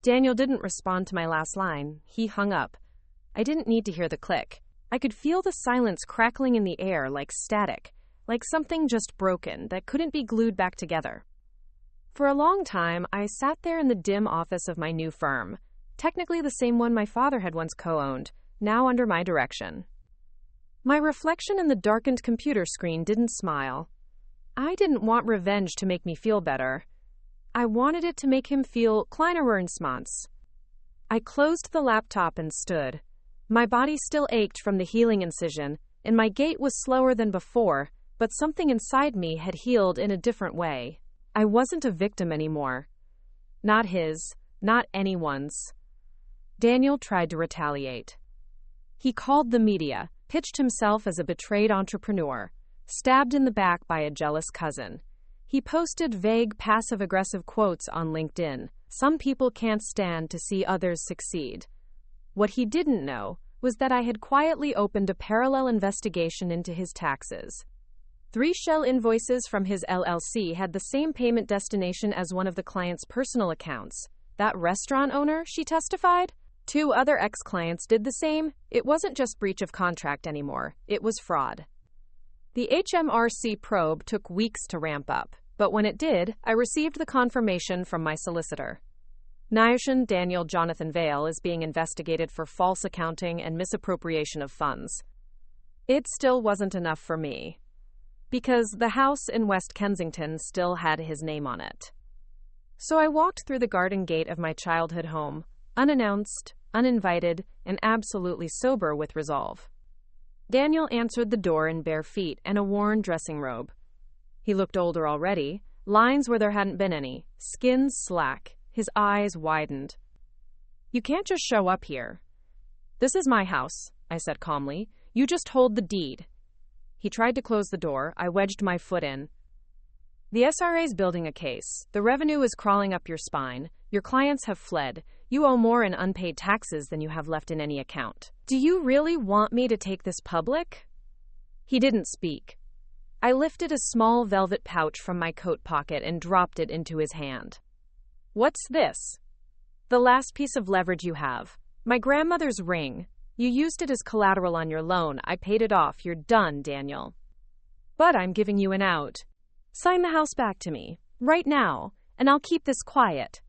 Daniel didn't respond to my last line. He hung up. I didn't need to hear the click. I could feel the silence crackling in the air like static, like something just broken that couldn't be glued back together. For a long time, I sat there in the dim office of my new firm, technically the same one my father had once co-owned, now under my direction. My reflection in the darkened computer screen didn't smile. I didn't want revenge to make me feel better. I wanted it to make him feel kleinerer Ensemans. I closed the laptop and stood. My body still ached from the healing incision, and my gait was slower than before, but something inside me had healed in a different way. I wasn't a victim anymore. Not his, not anyone's. Daniel tried to retaliate. He called the media, pitched himself as a betrayed entrepreneur, stabbed in the back by a jealous cousin. He posted vague, passive-aggressive quotes on LinkedIn. Some people can't stand to see others succeed. What he didn't know was that I had quietly opened a parallel investigation into his taxes. 3 shell invoices from his LLC had the same payment destination as one of the client's personal accounts. That restaurant owner, she testified? 2 other ex-clients did the same. It wasn't just breach of contract anymore. It was fraud. The HMRC probe took weeks to ramp up, but when it did, I received the confirmation from my solicitor. Nyashin Daniel Jonathan Vale is being investigated for false accounting and misappropriation of funds. It still wasn't enough for me, because the house in West Kensington still had his name on it. So I walked through the garden gate of my childhood home, unannounced, uninvited, and absolutely sober with resolve. Daniel answered the door in bare feet and a worn dressing robe. He looked older already, lines where there hadn't been any, skin slack, his eyes widened. "You can't just show up here." "This is my house," I said calmly. "You just hold the deed." He tried to close the door. I wedged my foot in. "The SRA's building a case. The revenue is crawling up your spine. Your clients have fled. You owe more in unpaid taxes than you have left in any account. Do you really want me to take this public?" He didn't speak. I lifted a small velvet pouch from my coat pocket and dropped it into his hand. "What's this?" "The last piece of leverage you have. My grandmother's ring. You used it as collateral on your loan. I paid it off. You're done, Daniel. But I'm giving you an out. Sign the house back to me, right now, and I'll keep this quiet."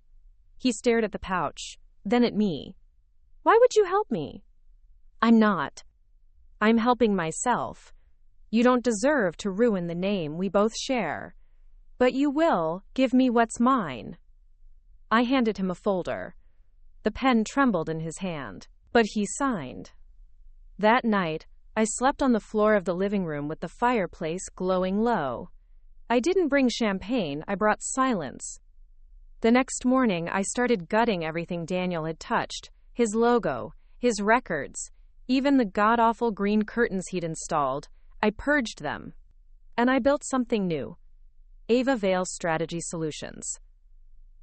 He stared at the pouch, then at me. "Why would you help me?" "I'm not. I'm helping myself. You don't deserve to ruin the name we both share. But you will give me what's mine." I handed him a folder. The pen trembled in his hand, but he signed. That night, I slept on the floor of the living room with the fireplace glowing low. I didn't bring champagne, I brought silence. The next morning, I started gutting everything Daniel had touched, his logo, his records, even the god-awful green curtains he'd installed. I purged them. And I built something new. Ava Vale Strategy Solutions.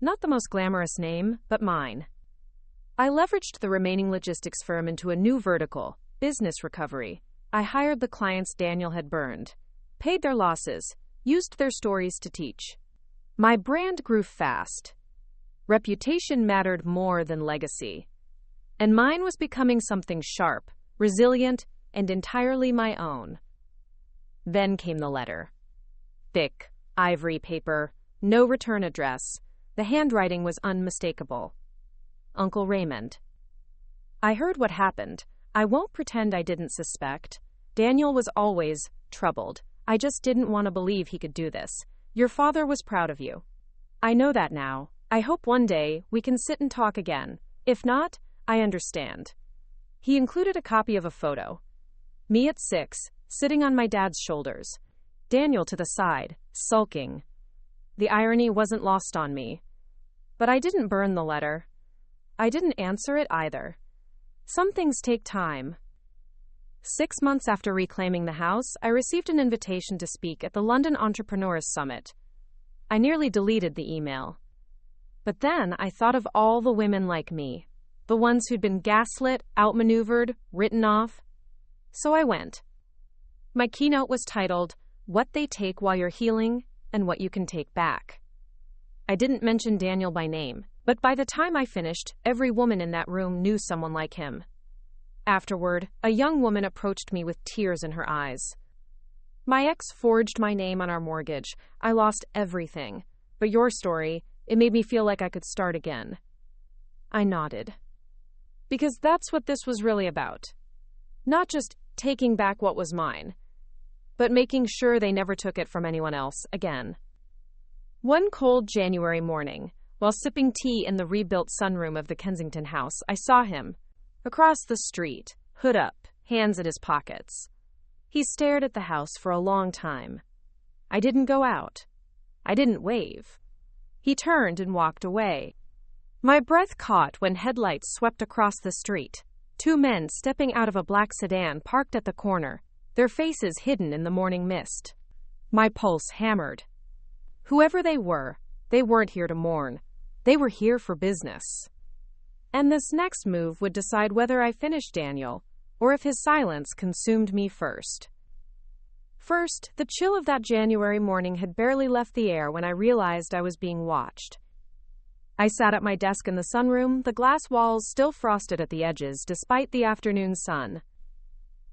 Not the most glamorous name, but mine. I leveraged the remaining logistics firm into a new vertical, business recovery. I hired the clients Daniel had burned, paid their losses, used their stories to teach. My brand grew fast. Reputation mattered more than legacy. And mine was becoming something sharp, resilient, and entirely my own. Then came the letter. Thick, ivory paper, no return address. The handwriting was unmistakable. Uncle Raymond. I heard what happened. I won't pretend I didn't suspect. Daniel was always troubled. I just didn't want to believe he could do this. Your father was proud of you. I know that now. I hope one day we can sit and talk again. If not, I understand. He included a copy of a photo. Me at 6, sitting on my dad's shoulders. Daniel to the side, sulking. The irony wasn't lost on me. But I didn't burn the letter. I didn't answer it either. Some things take time. 6 months after reclaiming the house, I received an invitation to speak at the London Entrepreneurs Summit. I nearly deleted the email. But then I thought of all the women like me, the ones who'd been gaslit, outmaneuvered, written off. So I went. My keynote was titled, "What They Take While You're Healing and What You Can Take Back." I didn't mention Daniel by name, But by the time I finished, every woman in that room knew someone like him. Afterward, a young woman approached me with tears in her eyes. My ex forged my name on our mortgage. I lost everything. But your story, it made me feel like I could start again. I nodded. Because that's what this was really about. Not just taking back what was mine, but making sure they never took it from anyone else again. One cold January morning, while sipping tea in the rebuilt sunroom of the Kensington house, I saw him, across the street, hood up, hands in his pockets. He stared at the house for a long time. I didn't go out. I didn't wave. He turned and walked away. My breath caught when headlights swept across the street. Two men stepping out of a black sedan parked at the corner, their faces hidden in the morning mist. My pulse hammered. Whoever they weren't here to mourn. They were here for business. And this next move would decide whether I finished Daniel, or if his silence consumed me first. First, the chill of that January morning had barely left the air when I realized I was being watched. I sat at my desk in the sunroom, the glass walls still frosted at the edges despite the afternoon sun.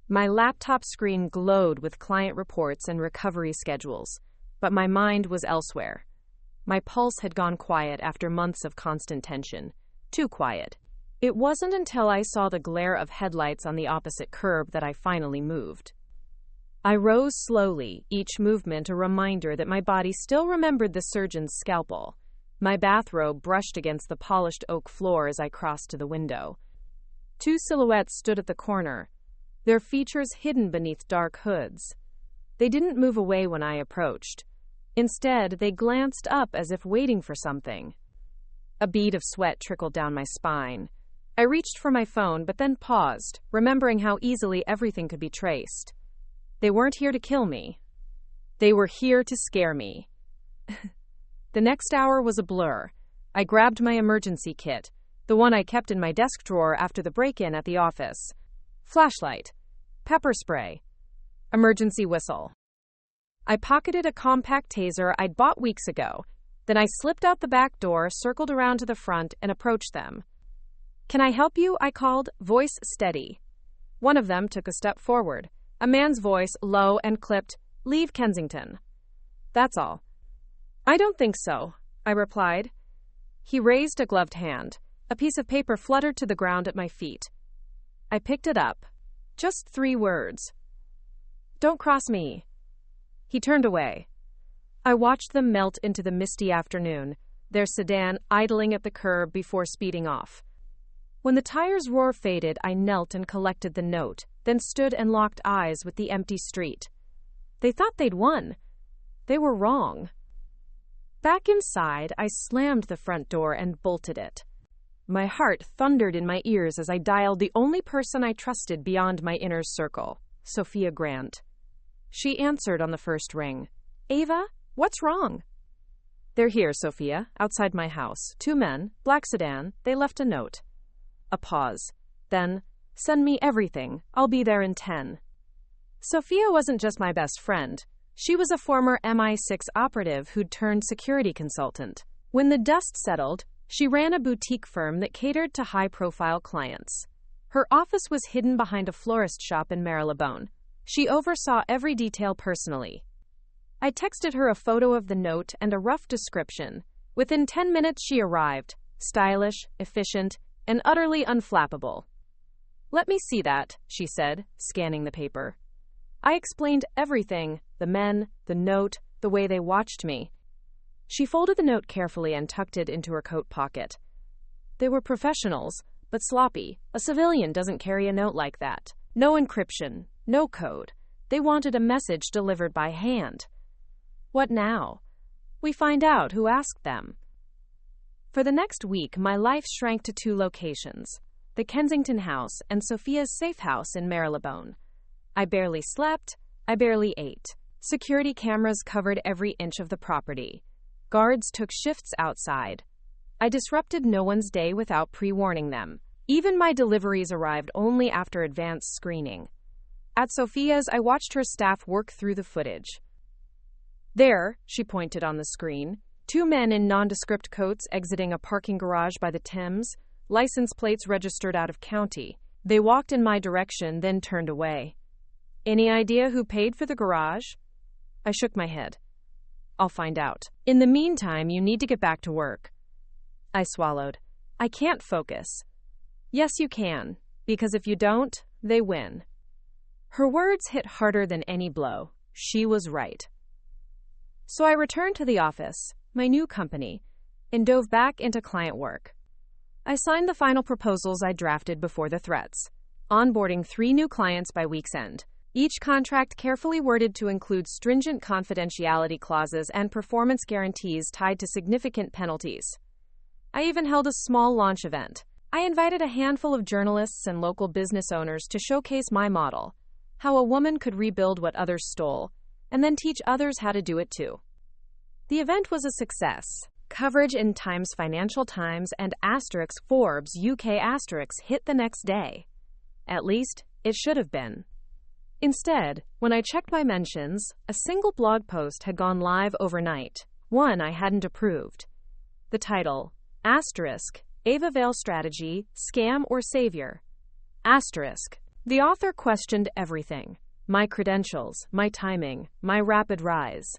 My laptop screen glowed with client reports and recovery schedules, but my mind was elsewhere. My pulse had gone quiet after months of constant tension. Too quiet. It wasn't until I saw the glare of headlights on the opposite curb that I finally moved. I rose slowly, each movement a reminder that my body still remembered the surgeon's scalpel. My bathrobe brushed against the polished oak floor as I crossed to the window. Two silhouettes stood at the corner, their features hidden beneath dark hoods. They didn't move away when I approached. Instead, they glanced up as if waiting for something. A bead of sweat trickled down my spine. I reached for my phone, but then paused, remembering how easily everything could be traced. They weren't here to kill me. They were here to scare me. The next hour was a blur. I grabbed my emergency kit, the one I kept in my desk drawer after the break-in at the office. Flashlight, pepper spray, emergency whistle. I pocketed a compact taser I'd bought weeks ago. Then I slipped out the back door, circled around to the front, and approached them. "Can I help you?" I called, voice steady. One of them took a step forward. A man's voice, low and clipped, "Leave Kensington." "That's all." "I don't think so," I replied. He raised a gloved hand. A piece of paper fluttered to the ground at my feet. I picked it up. Just 3 words. "Don't cross me." He turned away. I watched them melt into the misty afternoon, their sedan idling at the curb before speeding off. When the tire's roar faded, I knelt and collected the note, then stood and locked eyes with the empty street. They thought they'd won. They were wrong. Back inside, I slammed the front door and bolted it. My heart thundered in my ears as I dialed the only person I trusted beyond my inner circle, Sophia Grant. She answered on the first ring. "Ava, what's wrong?" "They're here, Sophia, outside my house. 2 men, black sedan. They left a note." A pause. Then, "Send me everything. I'll be there in 10. Sophia wasn't just my best friend. She was a former MI6 operative who'd turned security consultant. When the dust settled, she ran a boutique firm that catered to high-profile clients. Her office was hidden behind a florist shop in Marylebone. She oversaw every detail personally. I texted her a photo of the note and a rough description. Within 10 minutes she arrived, stylish, efficient, and utterly unflappable. "Let me see that," she said, scanning the paper. I explained everything, the men, the note, the way they watched me. She folded the note carefully and tucked it into her coat pocket. They were professionals, but sloppy. A civilian doesn't carry a note like that. No encryption, no code. They wanted a message delivered by hand. What now? We find out who asked them. For the next week, my life shrank to 2 locations, the Kensington house and Sophia's safe house in Marylebone. I barely slept, I barely ate. Security cameras covered every inch of the property. Guards took shifts outside. I disrupted no one's day without pre-warning them. Even my deliveries arrived only after advanced screening. At Sophia's, I watched her staff work through the footage. "There," she pointed on the screen, Two men in nondescript coats exiting a parking garage by the Thames, license plates registered out of county. They walked in my direction, then turned away. Any idea who paid for the garage? I shook my head. I'll find out. In the meantime, you need to get back to work. I swallowed. I can't focus. Yes, you can, because if you don't, they win. Her words hit harder than any blow. She was right. So I returned to the office, my new company, and dove back into client work. I signed the final proposals I drafted before the threats, onboarding 3 new clients by week's end, each contract carefully worded to include stringent confidentiality clauses and performance guarantees tied to significant penalties. I even held a small launch event. I invited a handful of journalists and local business owners to showcase my model, how a woman could rebuild what others stole, and then teach others how to do it too. The event was a success. Coverage in Times Financial Times and Forbes UK hit the next day. At least, it should have been. Instead, when I checked my mentions, a single blog post had gone live overnight, one I hadn't approved. The title, Ava Vale Strategy, Scam or Savior? The author questioned everything. My credentials, my timing, my rapid rise.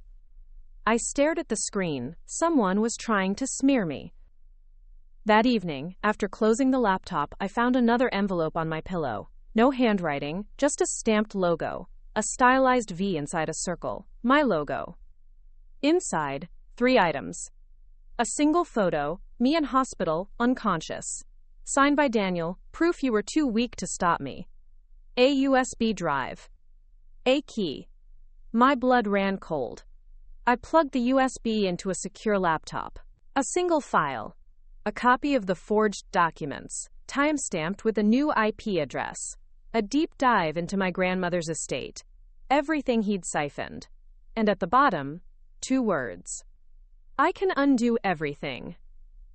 I stared at the screen. Someone was trying to smear me. That evening, after closing the laptop, I found another envelope on my pillow. No handwriting, just a stamped logo, a stylized V inside a circle, my logo. Inside, 3 items. A single photo, me in hospital, unconscious. Signed by Daniel, proof you were too weak to stop me. A USB drive. A key. My blood ran cold. I plugged the USB into a secure laptop. A single file. A copy of the forged documents, time-stamped with a new IP address. A deep dive into my grandmother's estate. Everything he'd siphoned. And at the bottom, 2 words. I can undo everything.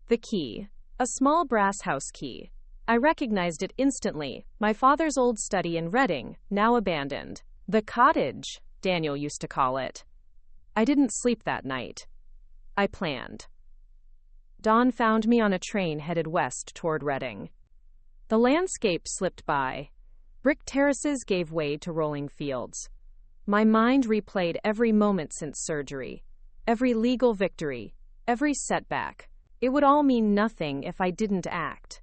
The key. A small brass house key. I recognized it instantly, my father's old study in Reading, now abandoned. The cottage, Daniel used to call it. I didn't sleep that night. I planned. Dawn found me on a train headed west toward Reading. The landscape slipped by. Brick terraces gave way to rolling fields. My mind replayed every moment since surgery, every legal victory, every setback. It would all mean nothing if I didn't act.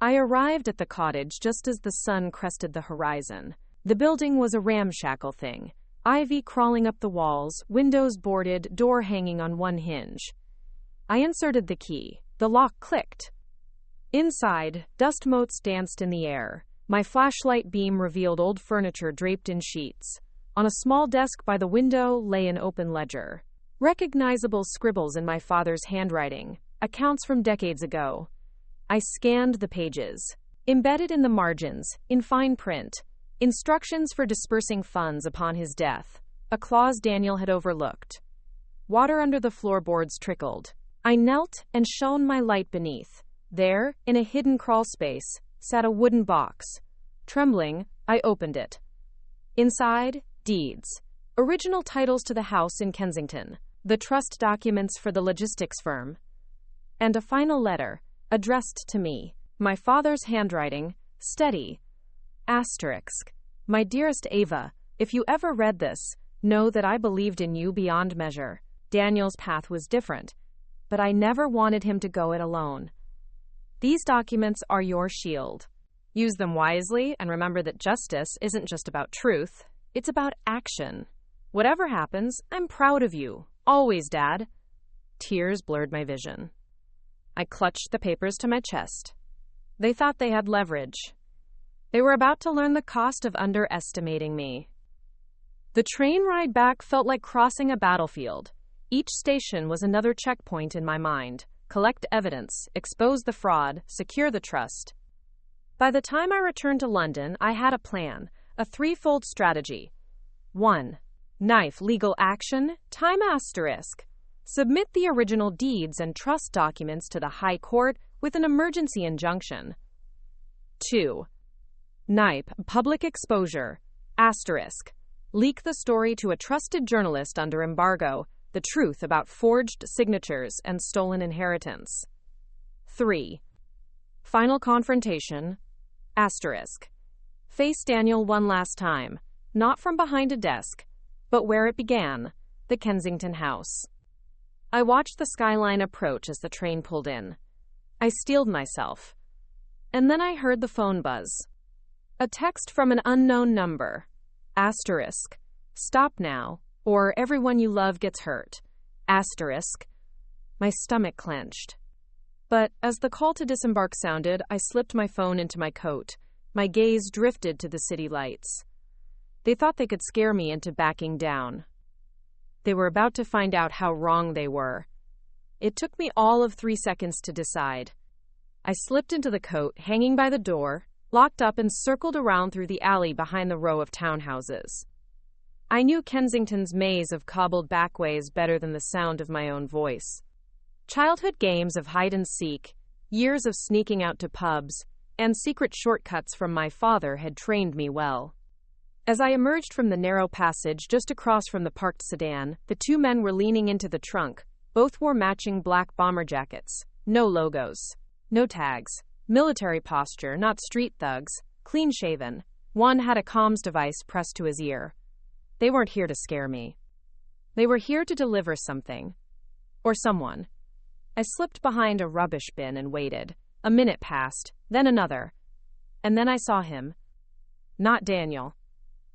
I arrived at the cottage just as the sun crested the horizon. The building was a ramshackle thing. Ivy crawling up the walls, windows boarded, door hanging on one hinge. I inserted the key. The lock clicked. Inside, dust motes danced in the air. My flashlight beam revealed old furniture draped in sheets. On a small desk by the window lay an open ledger. Recognizable scribbles in my father's handwriting, accounts from decades ago. I scanned the pages. Embedded in the margins, in fine print, instructions for dispersing funds upon his death, a clause Daniel had overlooked. Water under the floorboards trickled. I knelt and shone my light beneath. There, in a hidden crawl space, sat a wooden box. Trembling, I opened it. Inside, deeds. Original titles to the house in Kensington. The trust documents for the logistics firm. And a final letter, addressed to me. My father's handwriting, steady. My dearest Ava, if you ever read this, know that I believed in you beyond measure. Daniel's path was different, but I never wanted him to go it alone. These documents are your shield. Use them wisely and remember that justice isn't just about truth, it's about action. Whatever happens, I'm proud of you. Always, Dad. Tears blurred my vision. I clutched the papers to my chest. They thought they had leverage. They were about to learn the cost of underestimating me. The train ride back felt like crossing a battlefield. Each station was another checkpoint in my mind. Collect evidence, expose the fraud, secure the trust. By the time I returned to London, I had a plan, a 3-fold strategy. 1. Knife legal action, time asterisk. Submit the original deeds and trust documents to the High Court with an emergency injunction. 2. Knife public exposure, asterisk. Leak the story to a trusted journalist under embargo, the truth about forged signatures and stolen inheritance. 3. Final confrontation. Asterisk. Face Daniel one last time, not from behind a desk, but where it began, the Kensington house. I watched the skyline approach as the train pulled in. I steeled myself. And then I heard the phone buzz. A text from an unknown number. Asterisk. Stop now, or everyone you love gets hurt. Asterisk. My stomach clenched. But as the call to disembark sounded, I slipped my phone into my coat. My gaze drifted to the city lights. They thought they could scare me into backing down. They were about to find out how wrong they were. It took me all of 3 seconds to decide. I slipped into the coat, hanging by the door, locked up and circled around through the alley behind the row of townhouses. I knew Kensington's maze of cobbled backways better than the sound of my own voice. Childhood games of hide and seek, years of sneaking out to pubs, and secret shortcuts from my father had trained me well. As I emerged from the narrow passage just across from the parked sedan, the two men were leaning into the trunk. Both wore matching black bomber jackets. No logos. No tags. Military posture, not street thugs. Clean-shaven. One had a comms device pressed to his ear. They weren't here to scare me. They were here to deliver something. Or someone. I slipped behind a rubbish bin and waited. A minute passed, then another. And then I saw him. Not Daniel.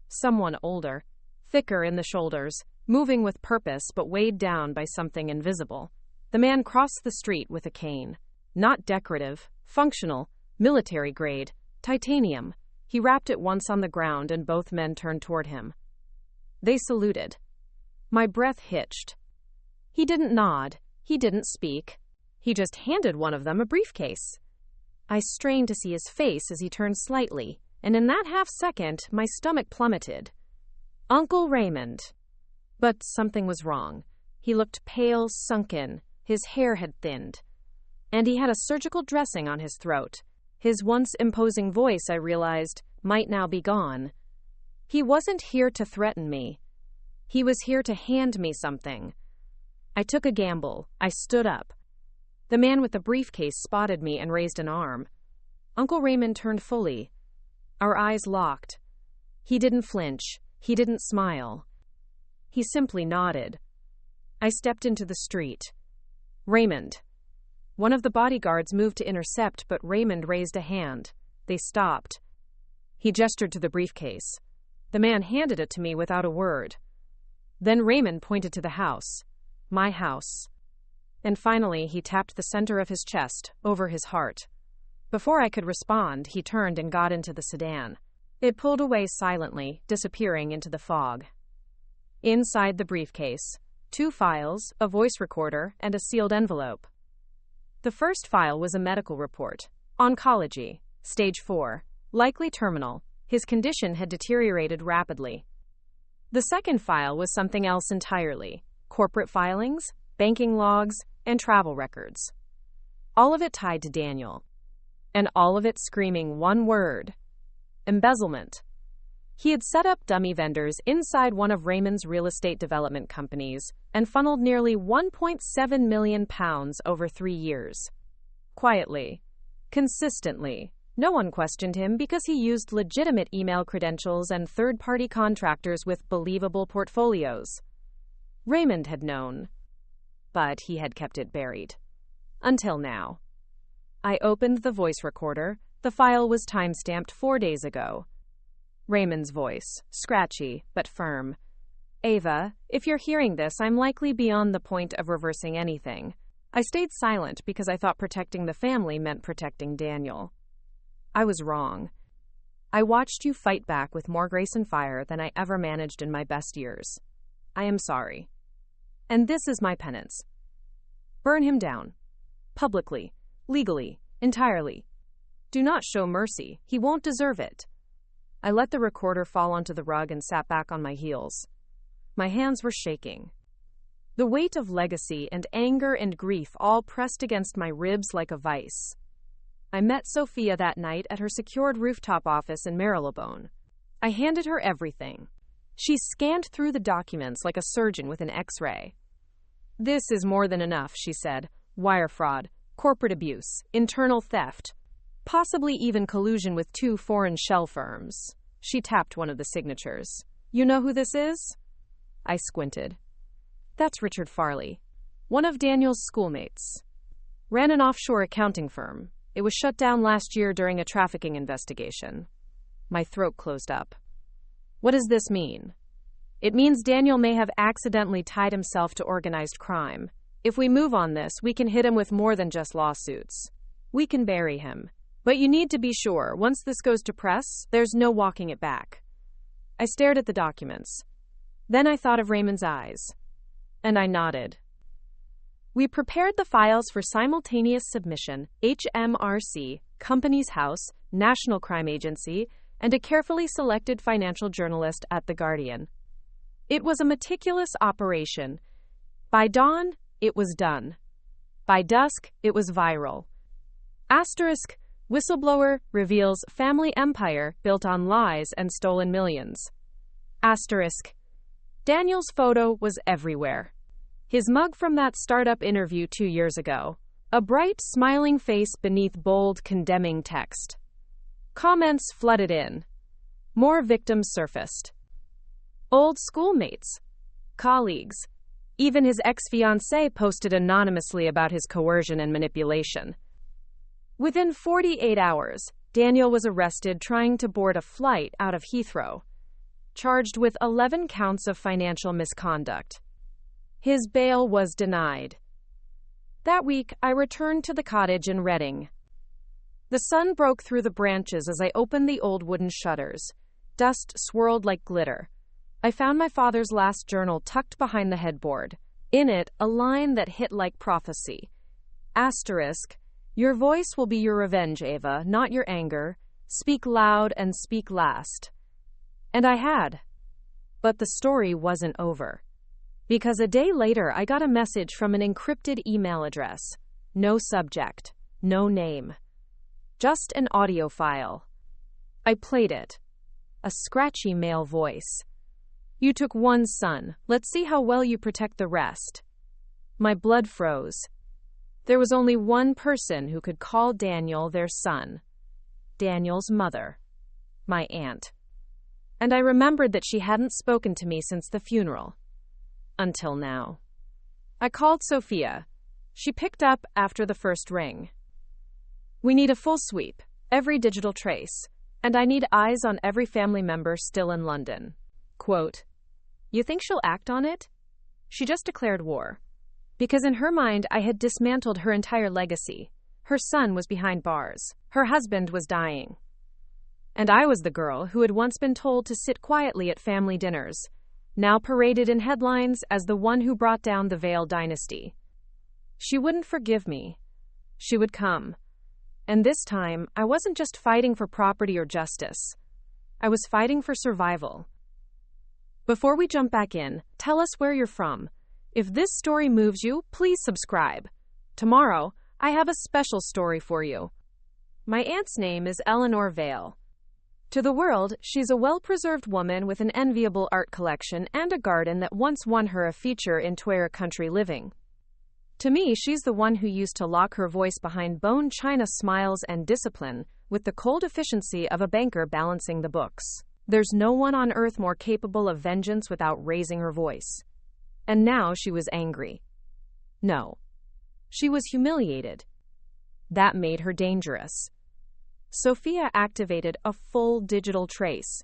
Someone older, thicker in the shoulders, moving with purpose but weighed down by something invisible. The man crossed the street with a cane. Not decorative, functional, military grade, titanium. He rapped it once on the ground and both men turned toward him. They saluted. My breath hitched. He didn't nod. He didn't speak. He just handed one of them a briefcase. I strained to see his face as he turned slightly, and in that half-second, my stomach plummeted. Uncle Raymond. But something was wrong. He looked pale, sunken. His hair had thinned. And he had a surgical dressing on his throat. His once imposing voice, I realized, might now be gone. He wasn't here to threaten me. He was here to hand me something. I took a gamble. I stood up. The man with the briefcase spotted me and raised an arm. Uncle Raymond turned fully. Our eyes locked. He didn't flinch. He didn't smile. He simply nodded. I stepped into the street. Raymond. One of the bodyguards moved to intercept, but Raymond raised a hand. They stopped. He gestured to the briefcase. The man handed it to me without a word. Then Raymond pointed to the house. My house. And finally, he tapped the center of his chest, over his heart. Before I could respond, he turned and got into the sedan. It pulled away silently, disappearing into the fog. Inside the briefcase, 2 files, a voice recorder, and a sealed envelope. The first file was a medical report. Oncology, stage 4, likely terminal. His condition had deteriorated rapidly. The second file was something else entirely. Corporate filings, banking logs, and travel records. All of it tied to Daniel. And all of it screaming one word. Embezzlement. He had set up dummy vendors inside one of Raymond's real estate development companies and funneled nearly £1.7 million over 3 years. Quietly. Consistently. No one questioned him because he used legitimate email credentials and third-party contractors with believable portfolios. Raymond had known. But he had kept it buried. Until now. I opened the voice recorder. The file was time-stamped 4 days ago. Raymond's voice, scratchy, but firm. Ava, if you're hearing this, I'm likely beyond the point of reversing anything. I stayed silent because I thought protecting the family meant protecting Daniel. I was wrong. I watched you fight back with more grace and fire than I ever managed in my best years. I am sorry. And this is my penance. Burn him down. Publicly. Legally. Entirely. Do not show mercy. He won't deserve it. I let the recorder fall onto the rug and sat back on my heels. My hands were shaking. The weight of legacy and anger and grief all pressed against my ribs like a vice. I met Sophia that night at her secured rooftop office in Marylebone. I handed her everything. She scanned through the documents like a surgeon with an X-ray. "This is more than enough," she said. "Wire fraud, corporate abuse, internal theft, possibly even collusion with 2 foreign shell firms." She tapped one of the signatures. "You know who this is?" I squinted. "That's Richard Farley, one of Daniel's schoolmates. Ran an offshore accounting firm. It was shut down last year during a trafficking investigation." My throat closed up. "What does this mean?" "It means Daniel may have accidentally tied himself to organized crime. If we move on this, we can hit him with more than just lawsuits. We can bury him. But you need to be sure, once this goes to press, there's no walking it back." I stared at the documents. Then I thought of Raymond's eyes. And I nodded. We prepared the files for simultaneous submission, HMRC, Companies House, National Crime Agency, and a carefully selected financial journalist at The Guardian. It was a meticulous operation. By dawn, it was done. By dusk, it was viral. Asterisk, whistleblower reveals family empire built on lies and stolen millions. Asterisk, Daniel's photo was everywhere. His mug from that startup interview 2 years ago. A bright, smiling face beneath bold, condemning text. Comments flooded in. More victims surfaced. Old schoolmates, colleagues. Even his ex-fiancée posted anonymously about his coercion and manipulation. Within 48 hours, Daniel was arrested trying to board a flight out of Heathrow, charged with 11 counts of financial misconduct. His bail was denied. That week, I returned to the cottage in Reading. The sun broke through the branches as I opened the old wooden shutters. Dust swirled like glitter. I found my father's last journal tucked behind the headboard. In it, a line that hit like prophecy. Asterisk, your voice will be your revenge, Ava, not your anger. Speak loud and speak last. And I had. But the story wasn't over. Because a day later, I got a message from an encrypted email address. No subject. No name. Just an audio file. I played it. A scratchy male voice. "You took one son. Let's see how well you protect the rest." My blood froze. There was only one person who could call Daniel their son. Daniel's mother. My aunt. And I remembered that she hadn't spoken to me since the funeral. Until now. I called Sophia. She picked up after the first ring. "We need a full sweep, every digital trace, and I need eyes on every family member still in London." Quote, "You think she'll act on it?" She just declared war. Because in her mind, I had dismantled her entire legacy. Her son was behind bars. Her husband was dying. And I was the girl who had once been told to sit quietly at family dinners, now paraded in headlines as the one who brought down the Vale dynasty. She wouldn't forgive me. She would come. And this time, I wasn't just fighting for property or justice. I was fighting for survival. Before we jump back in, tell us where you're from. If this story moves you, please subscribe. Tomorrow, I have a special story for you. My aunt's name is Eleanor Vale. To the world, she's a well-preserved woman with an enviable art collection and a garden that once won her a feature in Twer Country Living. To me, she's the one who used to lock her voice behind bone china smiles and discipline, with the cold efficiency of a banker balancing the books. There's no one on earth more capable of vengeance without raising her voice. And now she was angry. No. She was humiliated. That made her dangerous. Sophia activated a full digital trace.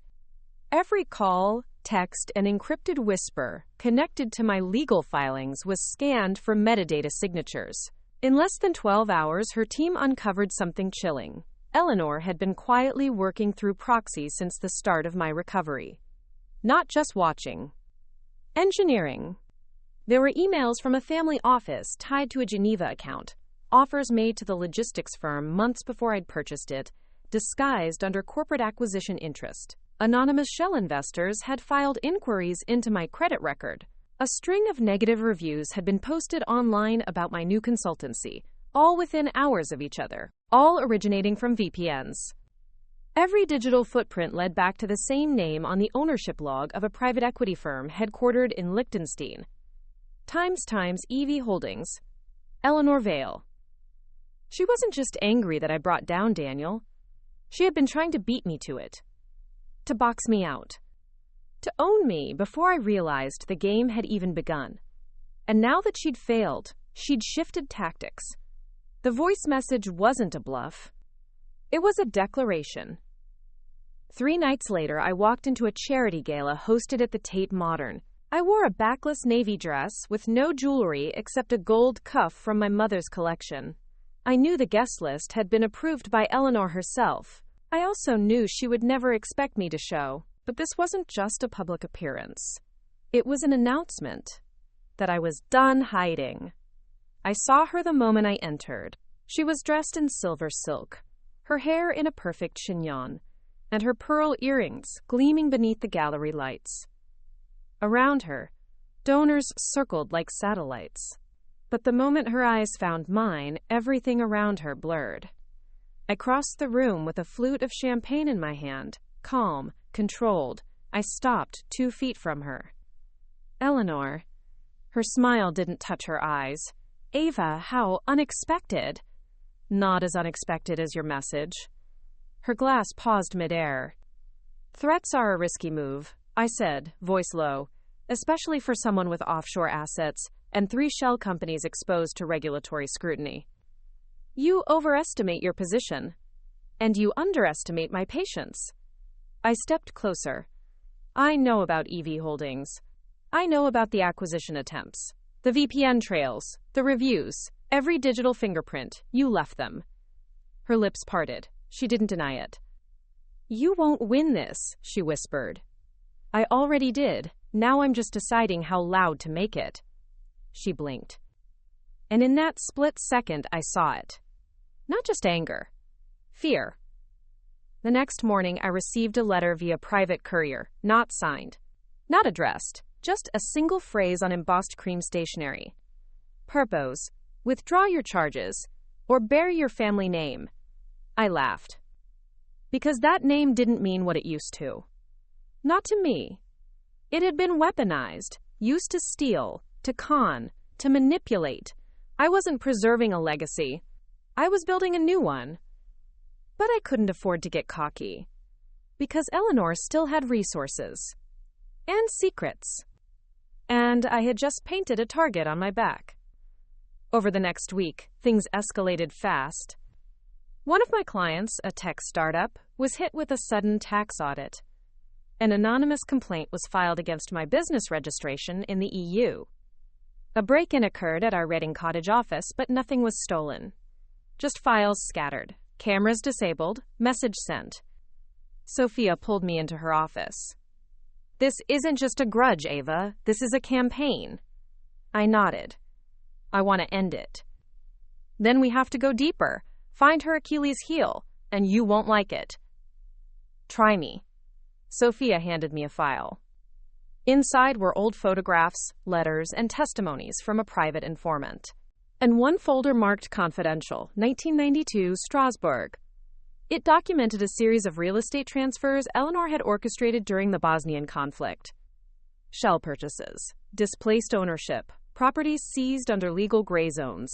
Every call, text, and encrypted whisper connected to my legal filings was scanned for metadata signatures. In less than 12 hours, her team uncovered something chilling. Eleanor had been quietly working through proxies since the start of my recovery. Not just watching. Engineering. There were emails from a family office tied to a Geneva account, offers made to the logistics firm months before I'd purchased it, disguised under corporate acquisition interest. Anonymous shell investors had filed inquiries into my credit record. A string of negative reviews had been posted online about my new consultancy, all within hours of each other, all originating from VPNs. Every digital footprint led back to the same name on the ownership log of a private equity firm headquartered in Liechtenstein. times EV Holdings. Eleanor Vale. She wasn't just angry that I brought down Daniel. She had been trying to beat me to it. To box me out. To own me before I realized the game had even begun. And now that she'd failed, she'd shifted tactics. The voice message wasn't a bluff. It was a declaration. 3 nights later, I walked into a charity gala hosted at the Tate Modern. I wore a backless navy dress with no jewelry except a gold cuff from my mother's collection. I knew the guest list had been approved by Eleanor herself. I also knew she would never expect me to show, but this wasn't just a public appearance. It was an announcement that I was done hiding. I saw her the moment I entered. She was dressed in silver silk, her hair in a perfect chignon, and her pearl earrings gleaming beneath the gallery lights. Around her, donors circled like satellites. But the moment her eyes found mine, everything around her blurred. I crossed the room with a flute of champagne in my hand, calm, controlled. I stopped 2 feet from her. Eleanor. Her smile didn't touch her eyes. Ava, how unexpected. Not as unexpected as your message. Her glass paused midair. Threats are a risky move, I said, voice low, especially for someone with offshore assets and 3 shell companies exposed to regulatory scrutiny. You overestimate your position, and you underestimate my patience. I stepped closer. I know about EV Holdings. I know about the acquisition attempts, the VPN trails, the reviews, every digital fingerprint. You left them. Her lips parted. She didn't deny it. You won't win this, she whispered. I already did. Now I'm just deciding how loud to make it. She blinked. And in that split second, I saw it. Not just anger. Fear. The next morning, I received a letter via private courier, not signed, not addressed, just a single phrase on embossed cream stationery. Purpose: withdraw your charges, or bury your family name. I laughed. Because that name didn't mean what it used to. Not to me. It had been weaponized, used to steal, to con, to manipulate. I wasn't preserving a legacy. I was building a new one. But I couldn't afford to get cocky. Because Eleanor still had resources. And secrets. And I had just painted a target on my back. Over the next week, things escalated fast. One of my clients, a tech startup, was hit with a sudden tax audit. An anonymous complaint was filed against my business registration in the EU. A break-in occurred at our Reading Cottage office, but nothing was stolen. Just files scattered, cameras disabled, message sent. Sophia pulled me into her office. This isn't just a grudge, Ava. This is a campaign. I nodded. I want to end it. Then we have to go deeper. Find her Achilles heel, and you won't like it. Try me. Sophia handed me a file. Inside were old photographs, letters, and testimonies from a private informant. And one folder marked confidential, 1992, Strasbourg. It documented a series of real estate transfers Eleanor had orchestrated during the Bosnian conflict. Shell purchases, displaced ownership, properties seized under legal gray zones,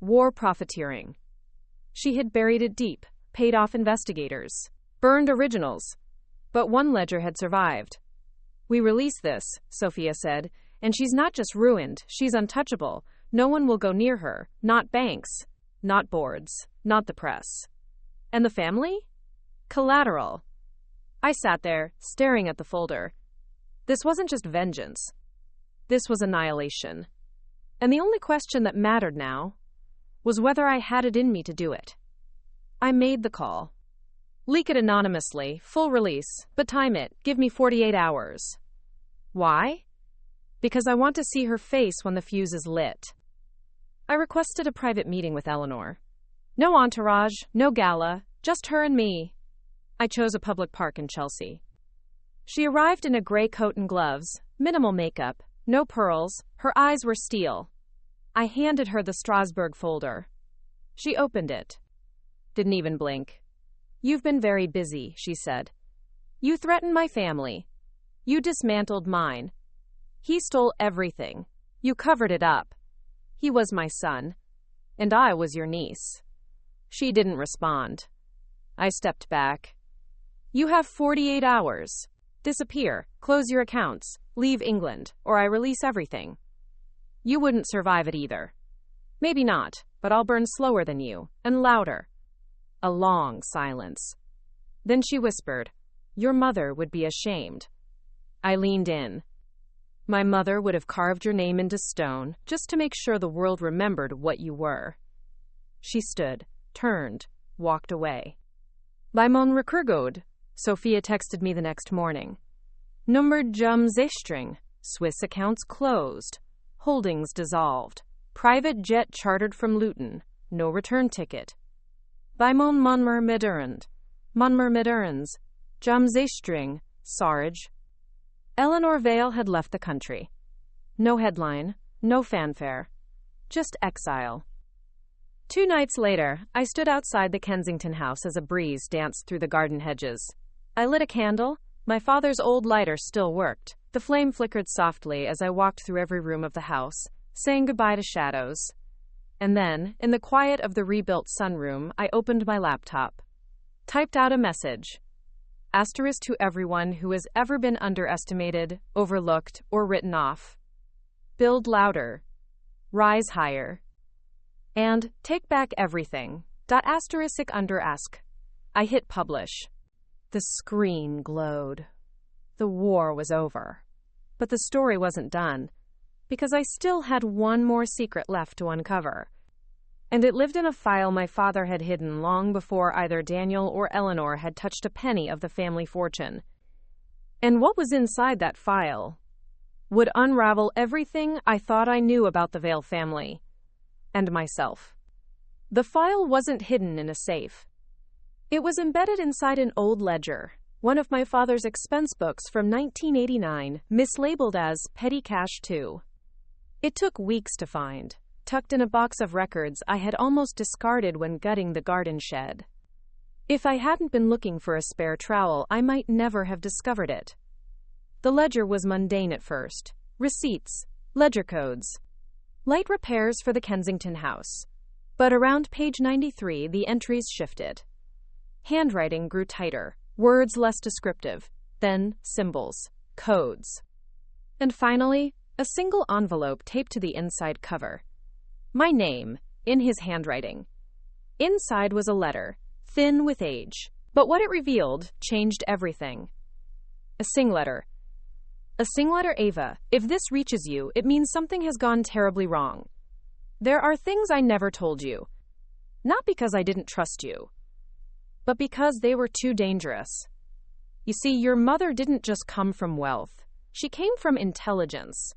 war profiteering. She had buried it deep, paid off investigators, burned originals. But one ledger had survived. We release this, Sophia said, and she's not just ruined, she's untouchable. No one will go near her, not banks, not boards, not the press. And the family? Collateral. I sat there, staring at the folder. This wasn't just vengeance. This was annihilation. And the only question that mattered now was whether I had it in me to do it. I made the call. Leak it anonymously, full release, but time it, give me 48 hours. Why? Because I want to see her face when the fuse is lit. I requested a private meeting with Eleanor. No entourage, no gala, just her and me. I chose a public park in Chelsea. She arrived in a gray coat and gloves, minimal makeup, no pearls, her eyes were steel. I handed her the Strasbourg folder. She opened it. Didn't even blink. You've been very busy, she said. You threatened my family. You dismantled mine. He stole everything. You covered it up. He was my son, and I was your niece. She didn't respond. I stepped back. You have 48 hours. Disappear, close your accounts, leave England, or I release everything. You wouldn't survive it either. Maybe not, but I'll burn slower than you, and louder. A long silence. Then she whispered, Your mother would be ashamed. I leaned in. My mother would have carved your name into stone, just to make sure the world remembered what you were. She stood, turned, walked away. Bei mon Recurgode, Sophia texted me the next morning. Nummer Jumzestring, Swiss accounts closed. Holdings dissolved. Private jet chartered from Luton. No return ticket. Bei mon Monmer Midurand. Monmer Midurans. Jumzestring, Sarge. Eleanor Vale had left the country. No headline, no fanfare. Just exile. 2 nights later, I stood outside the Kensington house as a breeze danced through the garden hedges. I lit a candle. My father's old lighter still worked. The flame flickered softly as I walked through every room of the house, saying goodbye to shadows. And then, in the quiet of the rebuilt sunroom, I opened my laptop. Typed out a message. Asterisk to everyone who has ever been underestimated, overlooked, or written off. Build louder. Rise higher. And take back everything. Asterisk under ask. I hit publish. The screen glowed. The war was over. But the story wasn't done, because I still had one more secret left to uncover. And it lived in a file my father had hidden long before either Daniel or Eleanor had touched a penny of the family fortune. And what was inside that file would unravel everything I thought I knew about the Vale family and myself. The file wasn't hidden in a safe. It was embedded inside an old ledger, one of my father's expense books from 1989, mislabeled as Petty Cash 2. It took weeks to find, tucked in a box of records I had almost discarded when gutting the garden shed. If I hadn't been looking for a spare trowel, I might never have discovered it. The ledger was mundane at first. Receipts, ledger codes, light repairs for the Kensington house. But around page 93, the entries shifted. Handwriting grew tighter, words less descriptive, then symbols, codes. And finally, a single envelope taped to the inside cover. My name, in his handwriting. Inside was a letter, thin with age, but what it revealed changed everything. A sing letter. A sing letter, Ava. If this reaches you, it means something has gone terribly wrong. There are things I never told you. Not because I didn't trust you, but because they were too dangerous. You see, your mother didn't just come from wealth. She came from intelligence.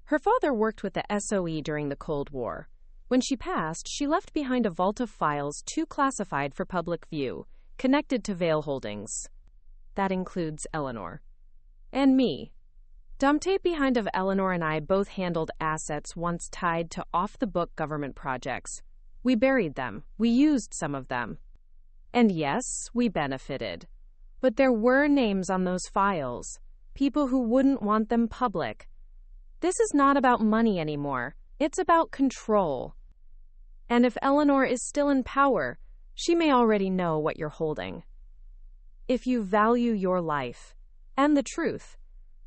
Her father worked with the SOE during the Cold War. When she passed, she left behind a vault of files too classified for public view, connected to Vale Holdings. That includes Eleanor. And me. Dump tape behind of Eleanor and I both handled assets once tied to off-the-book government projects. We buried them. We used some of them. And yes, we benefited. But there were names on those files. People who wouldn't want them public. This is not about money anymore. It's about control. And if Eleanor is still in power, she may already know what you're holding. If you value your life and the truth,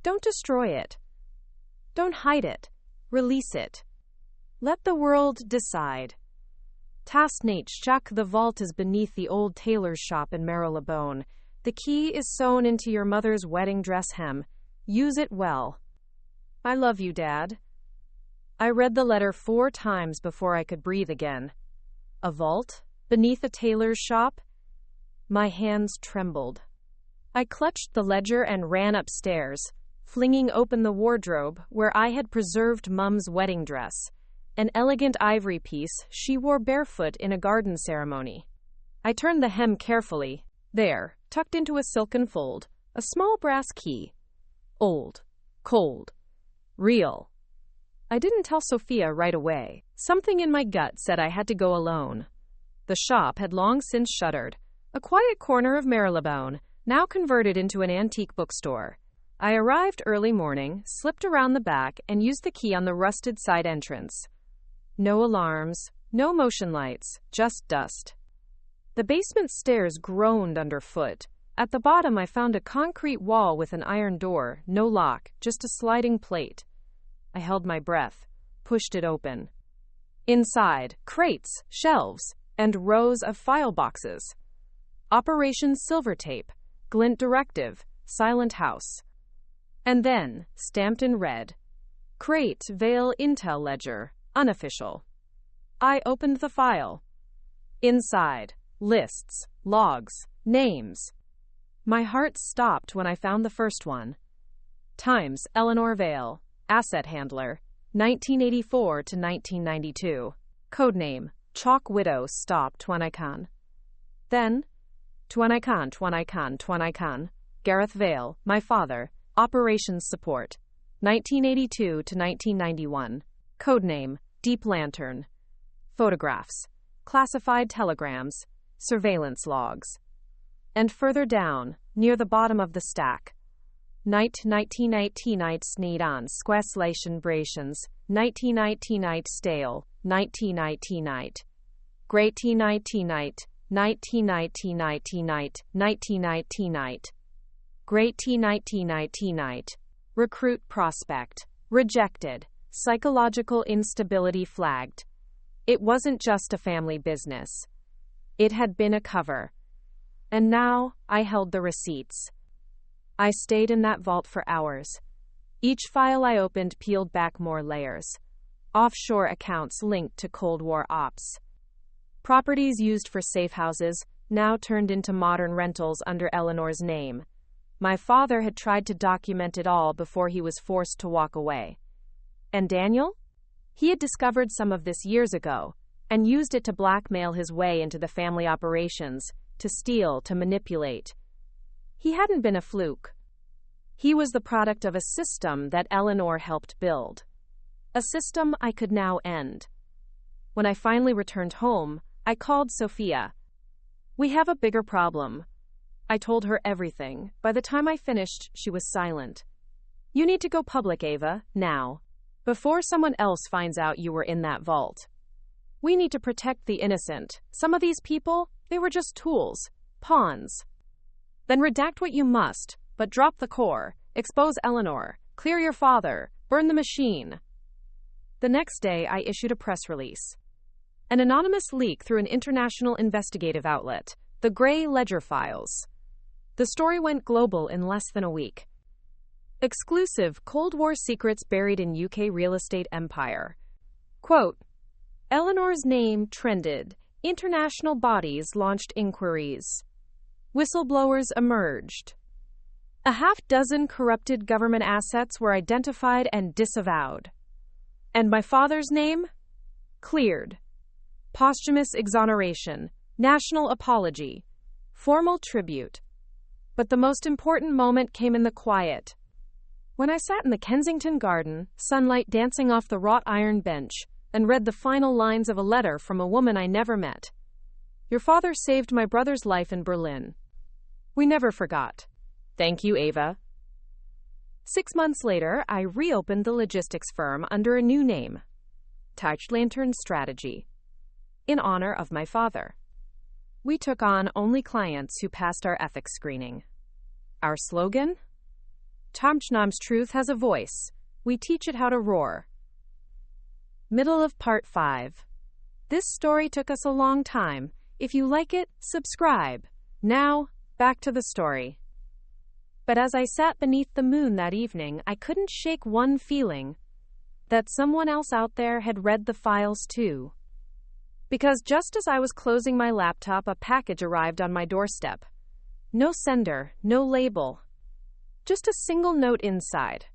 don't destroy it. Don't hide it. Release it. Let the world decide. Tasnate Chuck, the vault is beneath the old tailor's shop in Marylebone. The key is sewn into your mother's wedding dress hem. Use it well. I love you, Dad. I read the letter 4 times before I could breathe again. A vault? Beneath a tailor's shop? My hands trembled. I clutched the ledger and ran upstairs, flinging open the wardrobe where I had preserved Mum's wedding dress, an elegant ivory piece she wore barefoot in a garden ceremony. I turned the hem carefully. There, tucked into a silken fold, a small brass key. Old. Cold. Real. I didn't tell Sophia right away. Something in my gut said I had to go alone. The shop had long since shuttered, a quiet corner of Marylebone, now converted into an antique bookstore. I arrived early morning, slipped around the back, and used the key on the rusted side entrance. No alarms, no motion lights, just dust. The basement stairs groaned underfoot. At the bottom, I found a concrete wall with an iron door, no lock, just a sliding plate. I held my breath, pushed it open. Inside, crates, shelves, and rows of file boxes. Operation Silvertape, Glint Directive, Silent House. And then, stamped in red, Crate Vale Intel Ledger, unofficial. I opened the file. Inside, lists, logs, names. My heart stopped when I found the first one. Times Eleanor Vale, Asset Handler, 1984 to 1992. Codename, Chalk Widow Stop Twanikan. Then, Twanikan, Gareth Vale, my father, Operations Support, 1982 to 1991. Codename, Deep Lantern. Photographs, classified telegrams, surveillance logs. And further down, near the bottom of the stack, 1919 Sneedan Squeslation Brations, 1919 Stale, 1919 Great 1919 Great 1919 Recruit Prospect, rejected, psychological instability flagged. It wasn't just a family business. It had been a cover. And now, I held the receipts. I stayed in that vault for hours. Each file I opened peeled back more layers. Offshore accounts linked to Cold War ops. Properties used for safe houses, now turned into modern rentals under Eleanor's name. My father had tried to document it all before he was forced to walk away. And Daniel? He had discovered some of this years ago, and used it to blackmail his way into the family operations, to steal, to manipulate. He hadn't been a fluke. He was the product of a system that Eleanor helped build. A system I could now end. When I finally returned home, I called Sophia. We have a bigger problem. I told her everything. By the time I finished, she was silent. You need to go public, Ava, now. Before someone else finds out you were in that vault. We need to protect the innocent. Some of these people, they were just tools, pawns. Then redact what you must, but drop the core, expose Eleanor, clear your father, burn the machine. The next day, I issued a press release. An anonymous leak through an international investigative outlet, the Grey Ledger Files. The story went global in less than a week. Exclusive Cold War secrets buried in UK real estate empire. Quote, Eleanor's name trended. International bodies launched inquiries. Whistleblowers emerged. A half-dozen corrupted government assets were identified and disavowed. And my father's name? Cleared. Posthumous exoneration, national apology, formal tribute. But the most important moment came in the quiet. When I sat in the Kensington garden, sunlight dancing off the wrought iron bench, and read the final lines of a letter from a woman I never met. Your father saved my brother's life in Berlin. We never forgot. Thank you, Ava. 6 months later, I reopened the logistics firm under a new name, Touch Lantern Strategy, in honor of my father. We took on only clients who passed our ethics screening. Our slogan? Tamchnam's truth has a voice. We teach it how to roar. Middle of part 5. This story took us a long time. If you like it, subscribe. Now, back to the story. But as I sat beneath the moon that evening, I couldn't shake one feeling. That someone else out there had read the files too. Because just as I was closing my laptop, a package arrived on my doorstep. No sender, no label. Just a single note inside.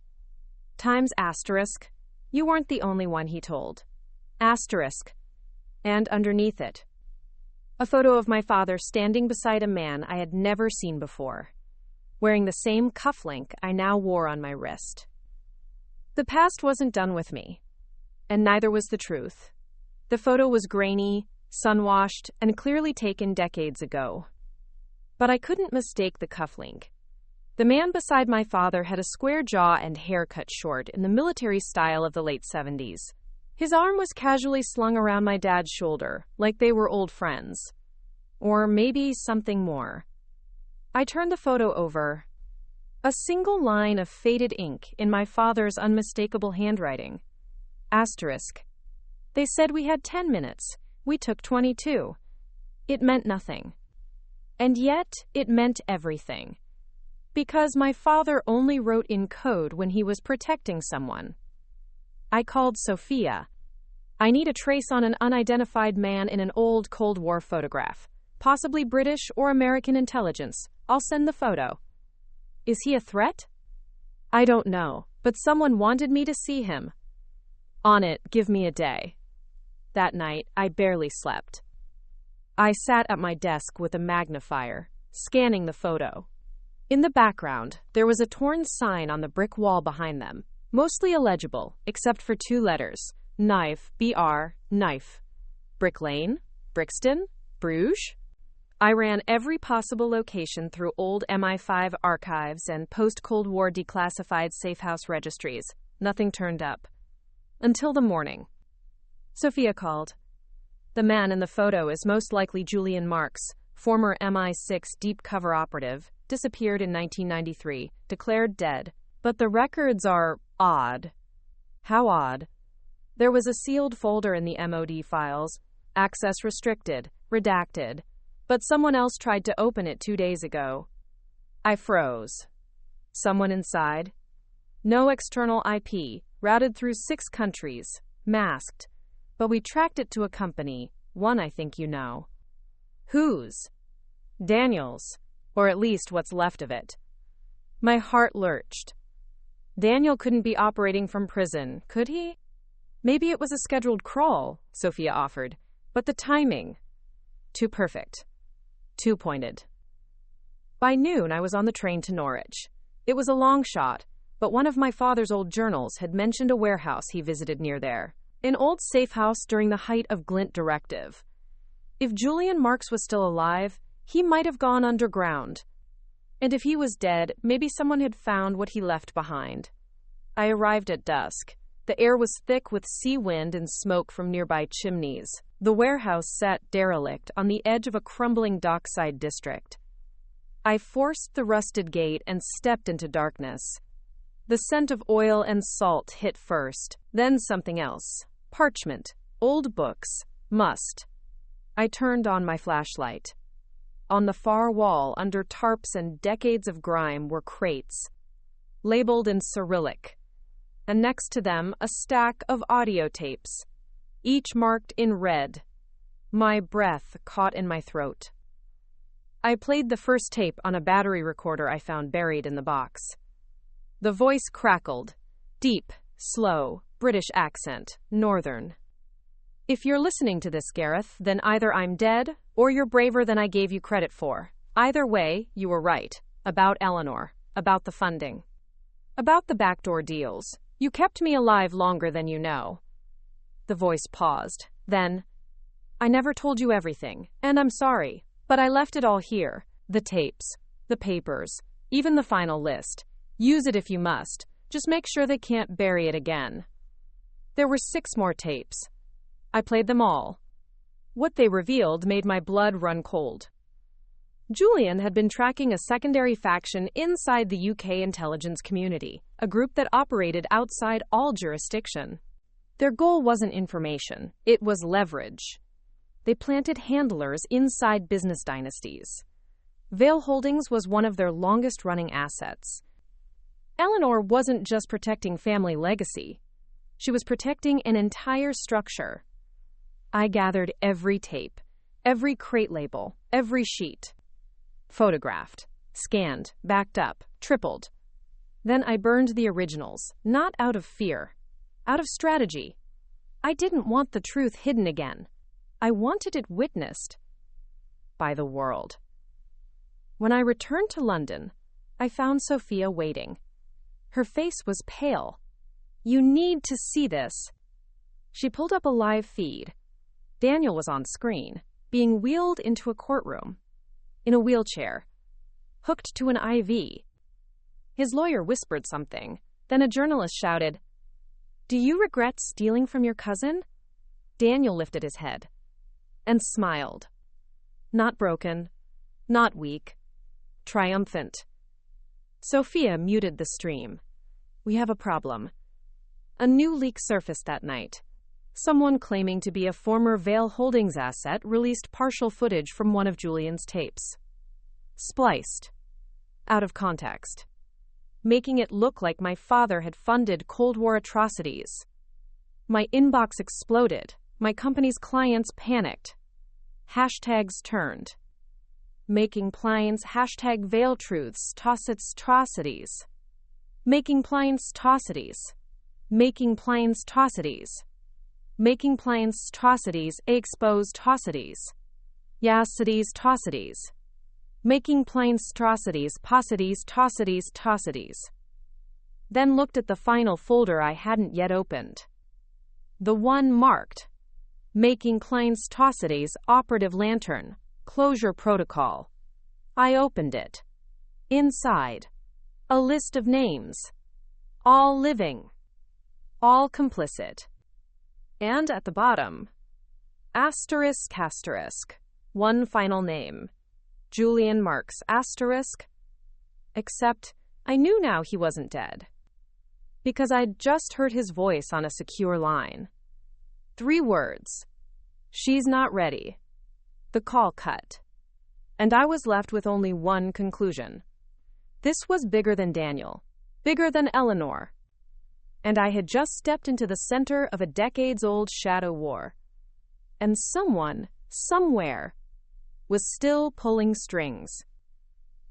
Times asterisk. You weren't the only one, he told. Asterisk. And underneath it, a photo of my father standing beside a man I had never seen before, wearing the same cufflink I now wore on my wrist. The past wasn't done with me, and neither was the truth. The photo was grainy, sun-washed, and clearly taken decades ago. But I couldn't mistake the cufflink. The man beside my father had a square jaw and hair cut short in the military style of the late 70s. His arm was casually slung around my dad's shoulder, like they were old friends. Or maybe something more. I turned the photo over. A single line of faded ink in my father's unmistakable handwriting. Asterisk. They said we had 10 minutes. We took 22. It meant nothing. And yet, it meant everything. Because my father only wrote in code when he was protecting someone. I called Sophia. I need a trace on an unidentified man in an old Cold War photograph. Possibly British or American intelligence. I'll send the photo. Is he a threat? I don't know, but someone wanted me to see him. On it, give me a day. That night, I barely slept. I sat at my desk with a magnifier, scanning the photo. In the background, there was a torn sign on the brick wall behind them, mostly illegible, except for 2 letters. Knife, B-R, knife. Brick Lane? Brixton? Bruges? I ran every possible location through old MI5 archives and post-Cold War declassified safehouse registries. Nothing turned up. Until the morning. Sophia called. The man in the photo is most likely Julian Marks, former MI6 deep cover operative, disappeared in 1993, declared dead. But the records are odd. How odd? There was a sealed folder in the MOD files, access restricted, redacted, but someone else tried to open it 2 days ago. I froze. Someone inside? No external IP, routed through 6 countries, masked, but we tracked it to a company, one I think you know. Whose? Daniel's, or at least what's left of it. My heart lurched. Daniel couldn't be operating from prison, could he? Maybe it was a scheduled crawl, Sophia offered, but the timing. Too perfect. Too pointed. By noon, I was on the train to Norwich. It was a long shot, but one of my father's old journals had mentioned a warehouse he visited near there. An old safe house during the height of Glint Directive. If Julian Marks was still alive, he might have gone underground. And if he was dead, maybe someone had found what he left behind. I arrived at dusk. The air was thick with sea wind and smoke from nearby chimneys. The warehouse sat derelict on the edge of a crumbling dockside district. I forced the rusted gate and stepped into darkness. The scent of oil and salt hit first, then something else. Parchment, old books, must. I turned on my flashlight. On the far wall, under tarps and decades of grime, were crates, labeled in Cyrillic, and next to them a stack of audio tapes, each marked in red. My breath caught in my throat. I played the first tape on a battery recorder I found buried in the box. The voice crackled, deep, slow, British accent, northern. If you're listening to this, Gareth, then either I'm dead, or you're braver than I gave you credit for. Either way, you were right. About Eleanor. About the funding. About the backdoor deals. You kept me alive longer than you know. The voice paused. Then, I never told you everything, and I'm sorry, but I left it all here. The tapes, the papers, even the final list. Use it if you must. Just make sure they can't bury it again. There were 6 more tapes. I played them all. What they revealed made my blood run cold. Julian had been tracking a secondary faction inside the UK intelligence community, a group that operated outside all jurisdiction. Their goal wasn't information, it was leverage. They planted handlers inside business dynasties. Vale Holdings was one of their longest-running assets. Eleanor wasn't just protecting family legacy. She was protecting an entire structure. I gathered every tape, every crate label, every sheet. Photographed, scanned, backed up, tripled. Then I burned the originals, not out of fear, out of strategy. I didn't want the truth hidden again. I wanted it witnessed by the world. When I returned to London, I found Sophia waiting. Her face was pale. You need to see this. She pulled up a live feed. Daniel was on screen, being wheeled into a courtroom. In a wheelchair. Hooked to an IV. His lawyer whispered something. Then a journalist shouted, "Do you regret stealing from your cousin?" Daniel lifted his head and smiled. Not broken, not weak, triumphant. Sophia muted the stream. "We have a problem." A new leak surfaced that night. Someone claiming to be a former Vail Holdings asset released partial footage from one of Julian's tapes. Spliced. Out of context. Making it look like my father had funded Cold War atrocities. My inbox exploded. My company's clients panicked. Hashtags turned. Making Pliance hashtag Vail Truths toss its atrocities. Making Pliance atrocities. Making Pliance atrocities. Making Pliance atrocities exposed atrocities. Yacities atrocities. Making Pliance atrocities paucities atrocities atrocities. Then looked at the final folder I hadn't yet opened. The one marked Making Pliance atrocities operative lantern closure protocol. I opened it. Inside, a list of names. All living. All complicit. And at the bottom, asterisk asterisk. One final name. Julian Marks asterisk. Except, I knew now he wasn't dead. Because I'd just heard his voice on a secure line. 3 words. She's not ready. The call cut. And I was left with only one conclusion. This was bigger than Daniel. Bigger than Eleanor. And I had just stepped into the center of a decades-old shadow war. And someone, somewhere, was still pulling strings.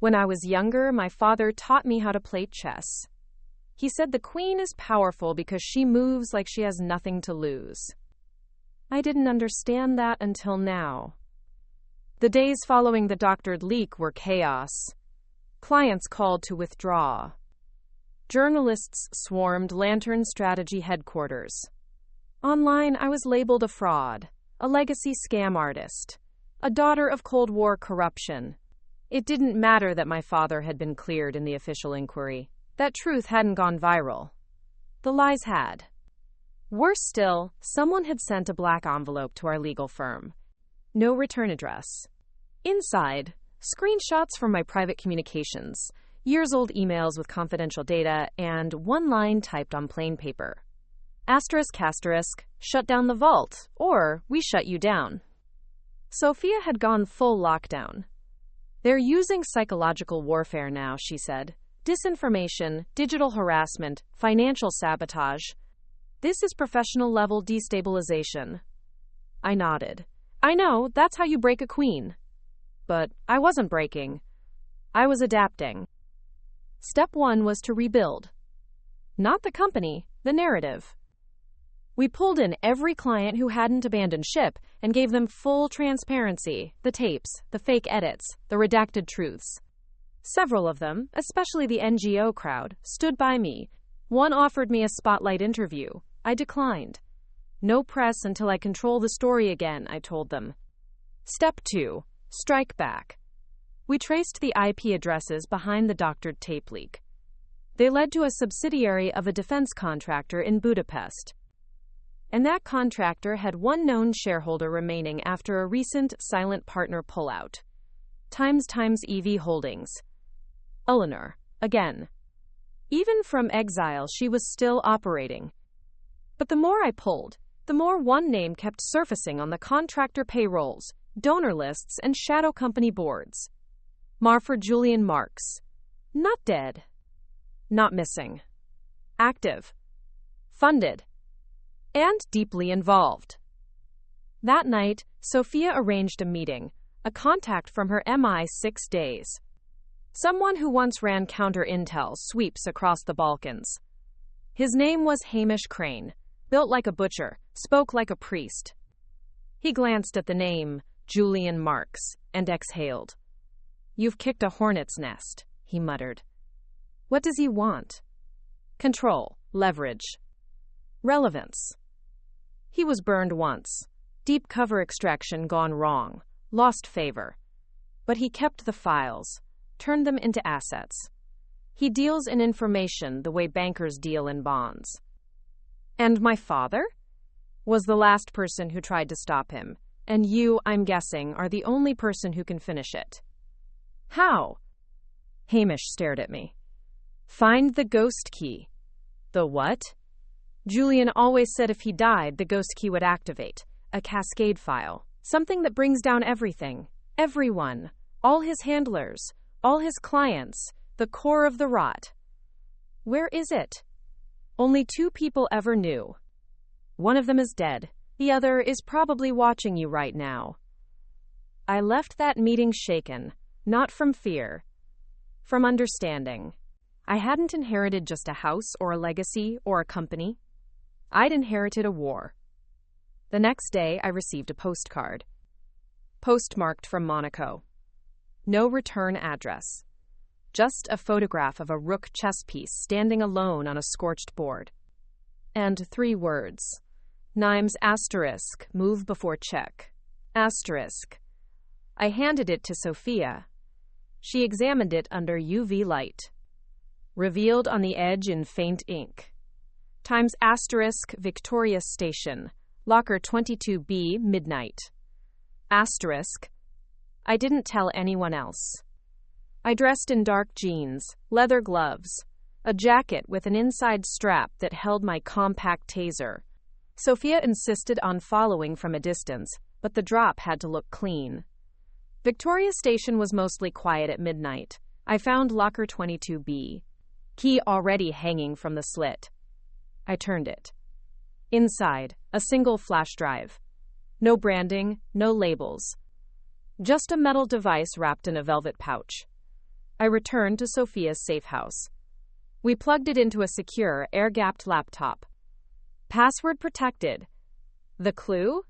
When I was younger, my father taught me how to play chess. He said the queen is powerful because she moves like she has nothing to lose. I didn't understand that until now. The days following the doctored leak were chaos. Clients called to withdraw. Journalists swarmed Lantern Strategy headquarters. Online, I was labeled a fraud, a legacy scam artist, a daughter of Cold War corruption. It didn't matter that my father had been cleared in the official inquiry. That truth hadn't gone viral. The lies had. Worse still, someone had sent a black envelope to our legal firm. No return address. Inside, screenshots from my private communications, years-old emails with confidential data, and one line typed on plain paper. Asterisk asterisk, shut down the vault, or we shut you down. Sophia had gone full lockdown. They're using psychological warfare now, she said. Disinformation, digital harassment, financial sabotage. This is professional-level destabilization. I nodded. I know, that's how you break a queen. But I wasn't breaking. I was adapting. Step 1 was to rebuild. Not the company, the narrative. We pulled in every client who hadn't abandoned ship and gave them full transparency, the tapes, the fake edits, the redacted truths. Several of them, especially the NGO crowd, stood by me. One offered me a spotlight interview. I declined. No press until I control the story again, I told them. Step 2. Strike back. We traced the IP addresses behind the doctored tape leak. They led to a subsidiary of a defense contractor in Budapest. And that contractor had one known shareholder remaining after a recent silent partner pullout. Times EV Holdings. Eleanor, again. Even from exile, she was still operating. But the more I pulled, the more one name kept surfacing on the contractor payrolls, donor lists, and shadow company boards. Marford Julian Marks. Not dead. Not missing. Active. Funded. And deeply involved. That night, Sophia arranged a meeting, a contact from her MI6 days. Someone who once ran counter-intel sweeps across the Balkans. His name was Hamish Crane, built like a butcher, spoke like a priest. He glanced at the name, Julian Marks, and exhaled. You've kicked a hornet's nest, he muttered. What does he want? Control, leverage, relevance. He was burned once. Deep cover extraction gone wrong. Lost favor. But he kept the files. Turned them into assets. He deals in information the way bankers deal in bonds. And my father? Was the last person who tried to stop him. And you, I'm guessing, are the only person who can finish it. How? Hamish stared at me. Find the ghost key. The what? Julian always said if he died, the ghost key would activate. A cascade file. Something that brings down everything. Everyone. All his handlers. All his clients. The core of the rot. Where is it? Only 2 people ever knew. One of them is dead. The other is probably watching you right now. I left that meeting shaken, not from fear, from understanding. I hadn't inherited just a house or a legacy or a company. I'd inherited a war. The next day, I received a postcard. Postmarked from Monaco. No return address. Just a photograph of a rook chess piece standing alone on a scorched board. And 3 words. Nimes asterisk, move before check. Asterisk. I handed it to Sophia. She examined it under UV light. Revealed on the edge in faint ink. Times asterisk, Victoria Station. Locker 22B, midnight. Asterisk. I didn't tell anyone else. I dressed in dark jeans, leather gloves, a jacket with an inside strap that held my compact taser. Sophia insisted on following from a distance, but the drop had to look clean. Victoria Station was mostly quiet at midnight. I found locker 22B. Key already hanging from the slit. I turned it. Inside, a single flash drive. No branding, no labels. Just a metal device wrapped in a velvet pouch. I returned to Sophia's safe house. We plugged it into a secure, air-gapped laptop. Password protected. The clue?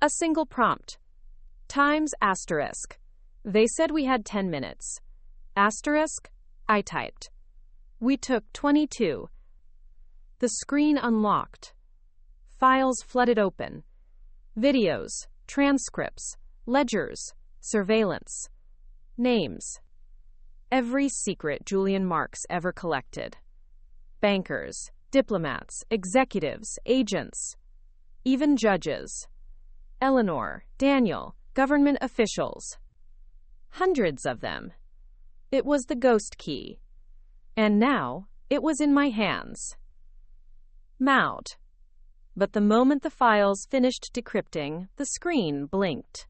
A single prompt. Times asterisk. They said we had 10 minutes. Asterisk. I typed. We took 22. The screen unlocked. Files flooded open. Videos, transcripts, ledgers, surveillance, names. Every secret Julian Marks ever collected. Bankers, diplomats, executives, agents, even judges. Eleanor, Daniel, government officials. Hundreds of them. It was the ghost key. And now, it was in my hands. Mout. But the moment the files finished decrypting, the screen blinked.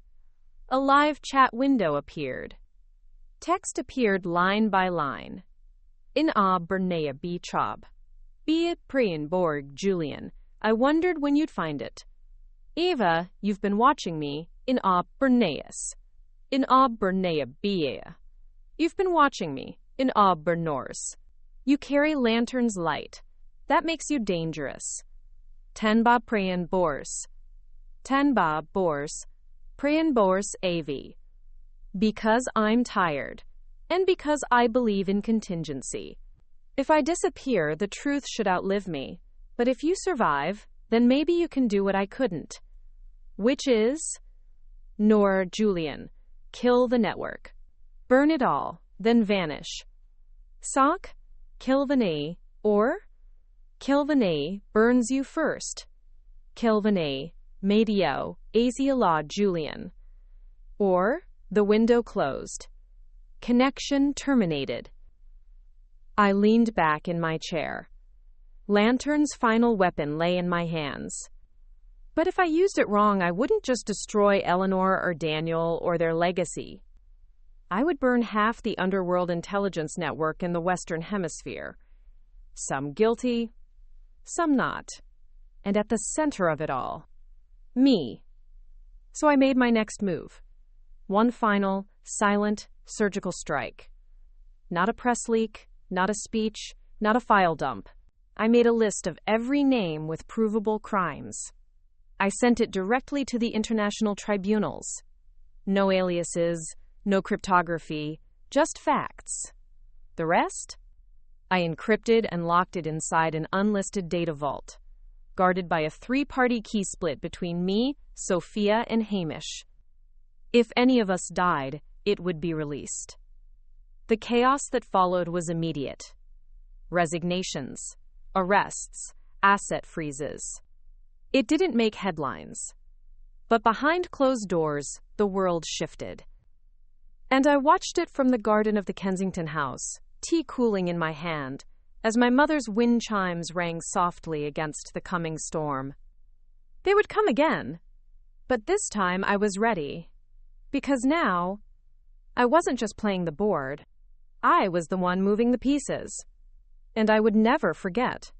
A live chat window appeared. Text appeared line by line. In a Bernea B. Chob. Be it Prienborg, Julian. I wondered when you'd find it. Eva, you've been watching me. In a Berneas. In a Bernea B. You've been watching me. In a Bernors. You carry lantern's light. That makes you dangerous. Tenba Prayan Bors. Tenba Bors. Prayan Bors AV. Because I'm tired. And because I believe in contingency. If I disappear, the truth should outlive me. But if you survive, then maybe you can do what I couldn't. Which is? Nor Julian. Kill the network. Burn it all, then vanish. Sock? Kilvanay, or? Kilvanay burns you first. Kilvanay, Medio, Asiala Julian. Or, the window closed. Connection terminated. I leaned back in my chair. Lantern's final weapon lay in my hands. But if I used it wrong, I wouldn't just destroy Eleanor or Daniel or their legacy. I would burn half the underworld intelligence network in the Western Hemisphere. Some guilty, some not. And at the center of it all, me. So I made my next move. One final, silent, surgical strike. Not a press leak, not a speech, not a file dump. I made a list of every name with provable crimes. I sent it directly to the international tribunals. No aliases, no cryptography, just facts. The rest? I encrypted and locked it inside an unlisted data vault, guarded by a 3-party key split between me, Sophia, and Hamish. If any of us died, it would be released. The chaos that followed was immediate. resignations, arrests, asset freezes. It didn't make headlines. But behind closed doors, the world shifted. And I watched it from the garden of the Kensington house, tea cooling in my hand, as my mother's wind chimes rang softly against the coming storm. They would come again, but this time I was ready. Because now, I wasn't just playing the board. I was the one moving the pieces. And I would never forget.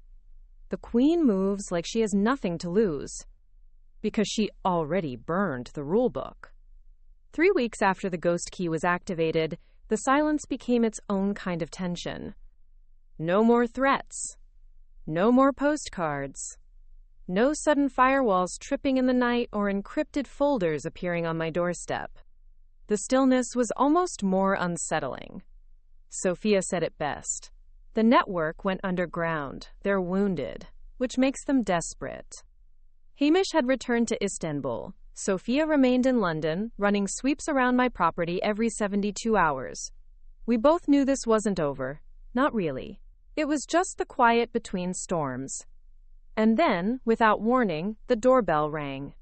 The queen moves like she has nothing to lose, because she already burned the rulebook. 3 weeks after the ghost key was activated, the silence became its own kind of tension. No more threats. No more postcards. No sudden firewalls tripping in the night or encrypted folders appearing on my doorstep. The stillness was almost more unsettling. Sophia said it best. The network went underground. They're wounded, which makes them desperate. Hamish had returned to Istanbul. Sophia remained in London, running sweeps around my property every 72 hours. We both knew this wasn't over. Not really. It was just the quiet between storms. And then, without warning, the doorbell rang.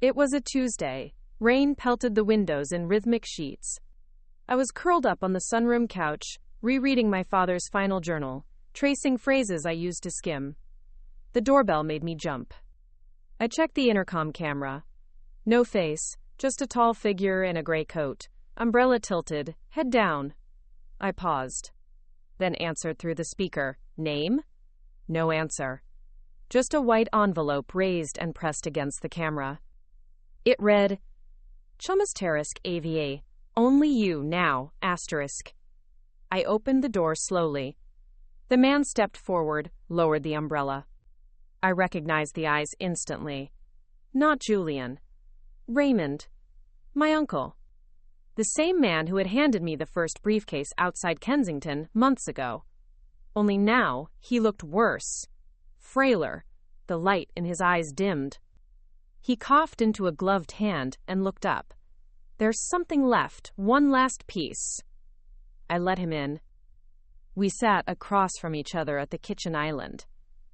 It was a Tuesday. Rain pelted the windows in rhythmic sheets. I was curled up on the sunroom couch, rereading my father's final journal, tracing phrases I used to skim. The doorbell made me jump. I checked the intercom camera. No face, just a tall figure in a gray coat, umbrella tilted, head down. I paused, then answered through the speaker. Name? No answer. Just a white envelope raised and pressed against the camera. It read, Chumastarisk AVA, only you now, asterisk. I opened the door slowly. The man stepped forward, lowered the umbrella. I recognized the eyes instantly. Not Julian. Raymond. My uncle. The same man who had handed me the first briefcase outside Kensington months ago. Only now, he looked worse. Frailer. The light in his eyes dimmed. He coughed into a gloved hand and looked up. There's something left, one last piece. I let him in. We sat across from each other at the kitchen island.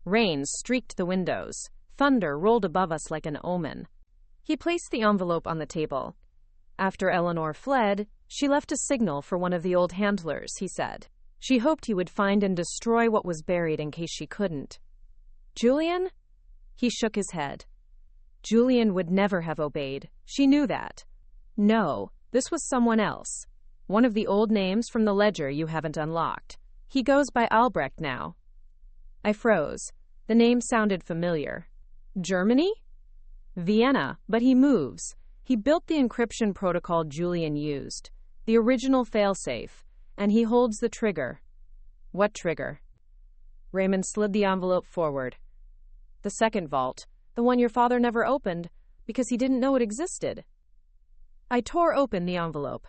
Rain streaked the windows. Thunder rolled above us like an omen. He placed the envelope on the table. After Eleanor fled, she left a signal for one of the old handlers, he said. She hoped he would find and destroy what was buried in case she couldn't. Julian? He shook his head. Julian would never have obeyed. She knew that. No, this was someone else. One of the old names from the ledger you haven't unlocked. He goes by Albrecht now. I froze. The name sounded familiar. Germany? Vienna, but he moves. He built the encryption protocol Julian used, the original failsafe, and he holds the trigger. What trigger? Raymond slid the envelope forward. The second vault, the one your father never opened, because he didn't know it existed. I tore open the envelope.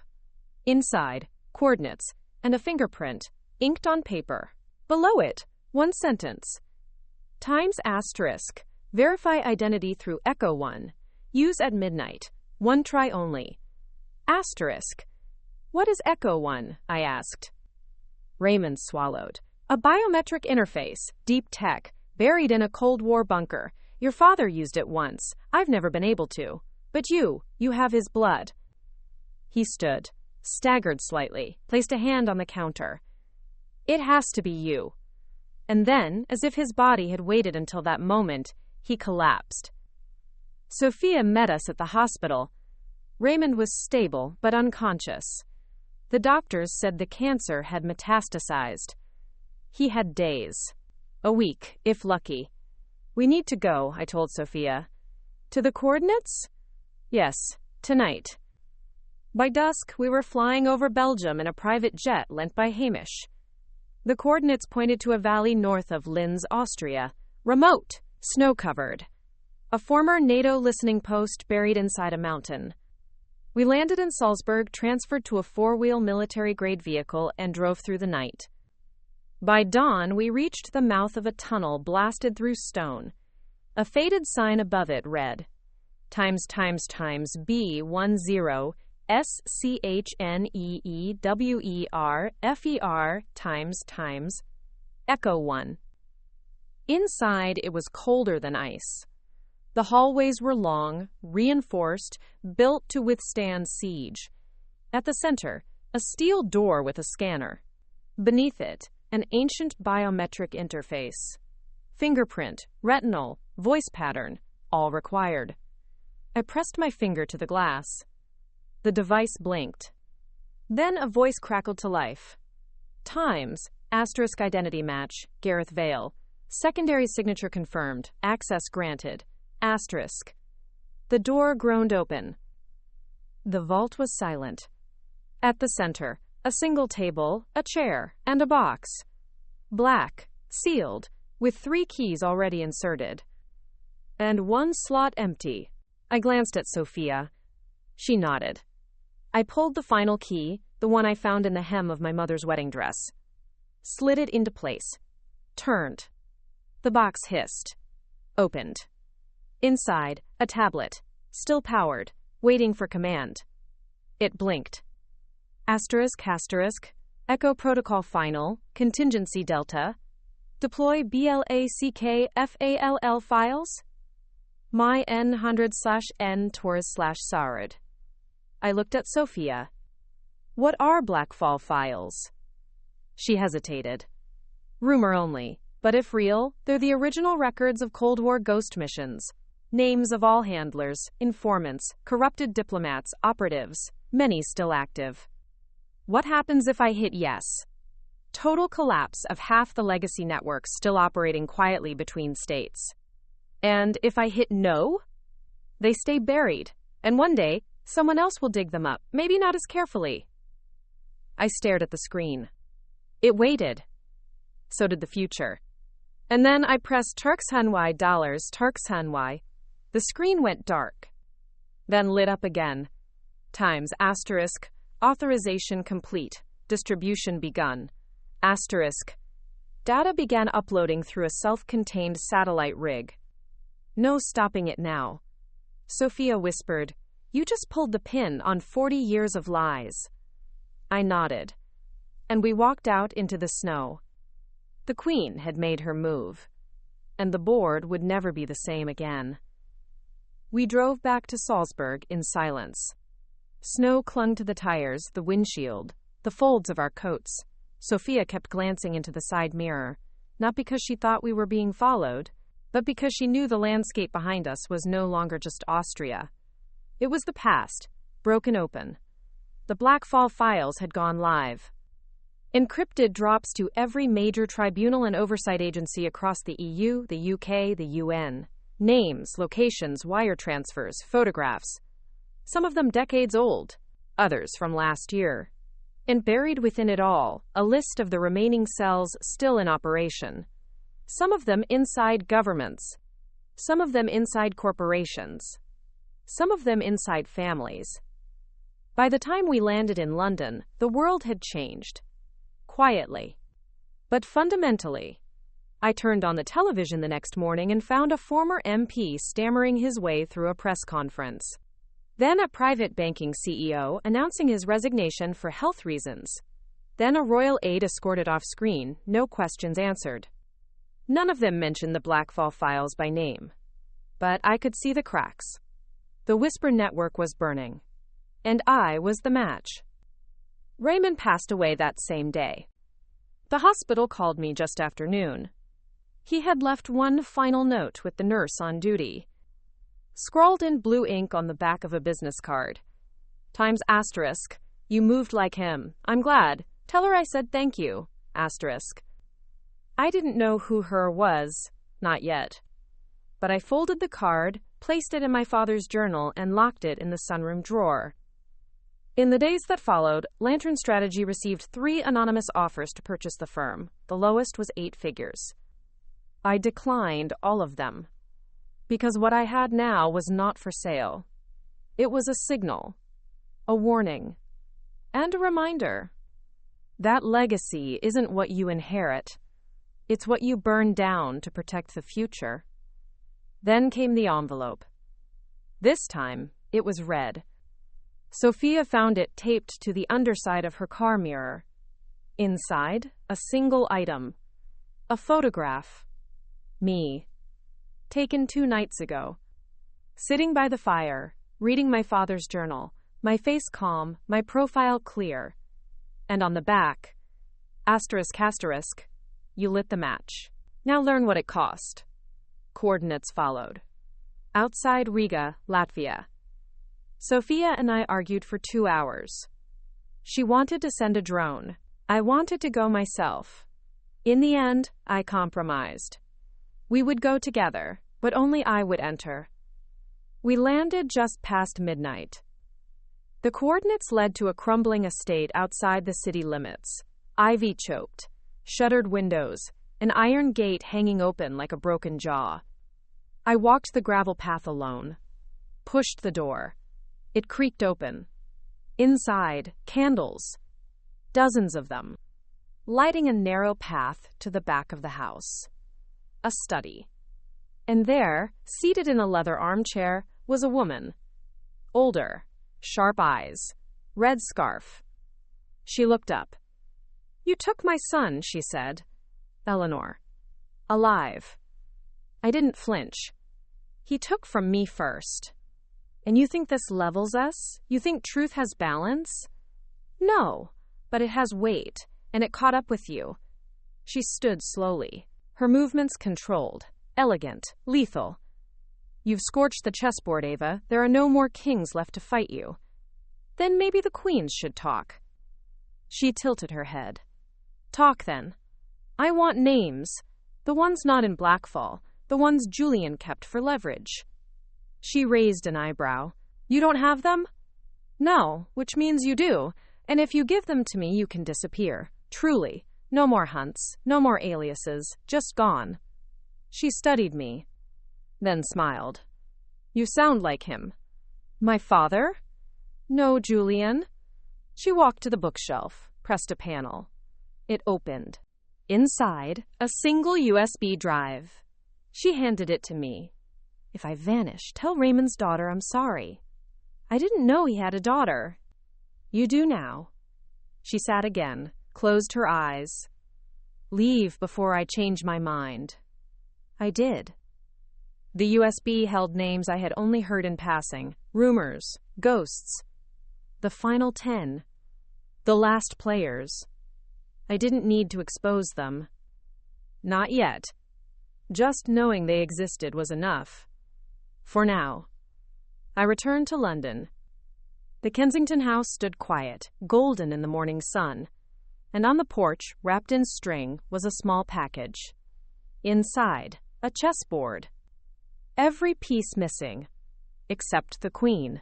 Inside, coordinates, and a fingerprint, inked on paper. Below it, one sentence. Times asterisk. Verify identity through Echo One. Use at midnight. One try only. Asterisk. What is Echo One? I asked. Raymond swallowed. A biometric interface, deep tech, buried in a Cold War bunker. Your father used it once. I've never been able to. But you have his blood. He stood, staggered slightly, placed a hand on the counter. It has to be you. And then, as if his body had waited until that moment, he collapsed. Sophia met us at the hospital. Raymond was stable, but unconscious. The doctors said the cancer had metastasized. He had days. A week, if lucky. We need to go, I told Sophia. To the coordinates? Yes, tonight. By dusk, we were flying over Belgium in a private jet lent by Hamish. The coordinates pointed to a valley north of Linz, Austria. Remote, snow-covered. A former NATO listening post buried inside a mountain. We landed in Salzburg, transferred to a four-wheel military-grade vehicle, and drove through the night. By dawn, we reached the mouth of a tunnel blasted through stone. A faded sign above it read, times B10 SCHNEEWERFER times. Echo 1. Inside, it was colder than ice. The hallways were long, reinforced, built to withstand siege. At the center, a steel door with a scanner. Beneath it, an ancient biometric interface. Fingerprint, retinal, voice pattern, all required. I pressed my finger to the glass. The device blinked. Then a voice crackled to life. Times, asterisk identity match, Gareth Vale. Secondary signature confirmed, access granted, asterisk. The door groaned open. The vault was silent. At the center, a single table, a chair, and a box. Black, sealed, with 3 keys already inserted. And 1 slot empty. I glanced at Sophia. She nodded. I pulled the final key, the one I found in the hem of my mother's wedding dress. Slid it into place. Turned. The box hissed. Opened. Inside, a tablet, still powered, waiting for command. It blinked. Asterisk, asterisk, Echo Protocol Final, Contingency Delta. Deploy BLACK-FALL files? My N100/N Taurus/Sarid. I looked at Sophia. What are Blackfall files? She hesitated. Rumor only, but if real, they're the original records of Cold War ghost missions. Names of all handlers, informants, corrupted diplomats, operatives, many still active. What happens if I hit yes? Total collapse of half the legacy networks still operating quietly between states. And if I hit no? They stay buried, and one day, someone else will dig them up, maybe not as carefully. I stared at the screen. It waited. So did the future. And then I pressed $Turks $. The screen went dark. Then lit up again. Times, asterisk, authorization complete, distribution begun, asterisk. Data began uploading through a self-contained satellite rig. No stopping it now. Sophia whispered, "You just pulled the pin on 40 years of lies." I nodded, and we walked out into the snow. The Queen had made her move, and the board would never be the same again. We drove back to Salzburg in silence. Snow clung to the tires, the windshield, the folds of our coats. Sophia kept glancing into the side mirror, not because she thought we were being followed, but because she knew the landscape behind us was no longer just Austria. It was the past, broken open. The Blackfall files had gone live. Encrypted drops to every major tribunal and oversight agency across the EU, the UK, the UN. Names, locations, wire transfers, photographs. Some of them decades old, others from last year. And buried within it all, a list of the remaining cells still in operation. Some of them inside governments. Some of them inside corporations. Some of them inside families. By the time we landed in London, the world had changed. Quietly. But fundamentally. I turned on the television the next morning and found a former MP stammering his way through a press conference. Then a private banking CEO announcing his resignation for health reasons. Then a royal aide escorted off screen, no questions answered. None of them mentioned the Blackfall files by name. But I could see the cracks. The Whisper network was burning. And I was the match. Raymond passed away that same day. The hospital called me just after noon. He had left one final note with the nurse on duty. Scrawled in blue ink on the back of a business card. Times asterisk, you moved like him. I'm glad. Tell her I said thank you. Asterisk. I didn't know who her was, not yet. But I folded the card, placed it in my father's journal, and locked it in the sunroom drawer. In the days that followed, Lantern Strategy received 3 anonymous offers to purchase the firm. The lowest was 8 figures. I declined all of them. Because what I had now was not for sale. It was a signal, a warning, and a reminder. That legacy isn't what you inherit. It's what you burn down to protect the future. Then came the envelope. This time, it was red. Sophia found it taped to the underside of her car mirror. Inside, a single item. A photograph. Me. Taken 2 nights ago. Sitting by the fire, reading my father's journal, my face calm, my profile clear. And on the back, asterisk asterisk, you lit the match. Now learn what it cost. Coordinates followed. Outside Riga, Latvia. Sophia and I argued for 2 hours. She wanted to send a drone. I wanted to go myself. In the end, I compromised. We would go together, but only I would enter. We landed just past midnight. The coordinates led to a crumbling estate outside the city limits. Ivy choked, shuttered windows, an iron gate hanging open like a broken jaw. I walked the gravel path alone. Pushed the door. It creaked open. Inside, candles. Dozens of them. Lighting a narrow path to the back of the house. A study. And there, seated in a leather armchair, was a woman. Older, sharp eyes, red scarf. She looked up. "You took my son," she said. "Eleanor. Alive." I didn't flinch. "He took from me first. And you think this levels us? You think truth has balance?" "No, but it has weight, and it caught up with you." She stood slowly, her movements controlled, elegant, lethal. "You've scorched the chessboard, Ava. There are no more kings left to fight you. Then maybe the queens should talk." She tilted her head. "Talk, then. I want names. The ones not in Blackfall, the ones Julian kept for leverage." She raised an eyebrow. "You don't have them?" "No, which means you do. And if you give them to me, you can disappear. Truly. No more hunts, no more aliases, just gone." She studied me, then smiled. "You sound like him." "My father?" "No, Julian." She walked to the bookshelf, pressed a panel. It opened. Inside, a single USB drive. She handed it to me. "If I vanish, tell Raymond's daughter I'm sorry." "I didn't know he had a daughter." "You do now." She sat again, closed her eyes. "Leave before I change my mind." I did. The USB held names I had only heard in passing, rumors, ghosts. The final 10. The last players. I didn't need to expose them. Not yet. Just knowing they existed was enough. For now. I returned to London. The Kensington house stood quiet, golden in the morning sun, and on the porch, wrapped in string, was a small package. Inside, a chessboard. Every piece missing, except the queen.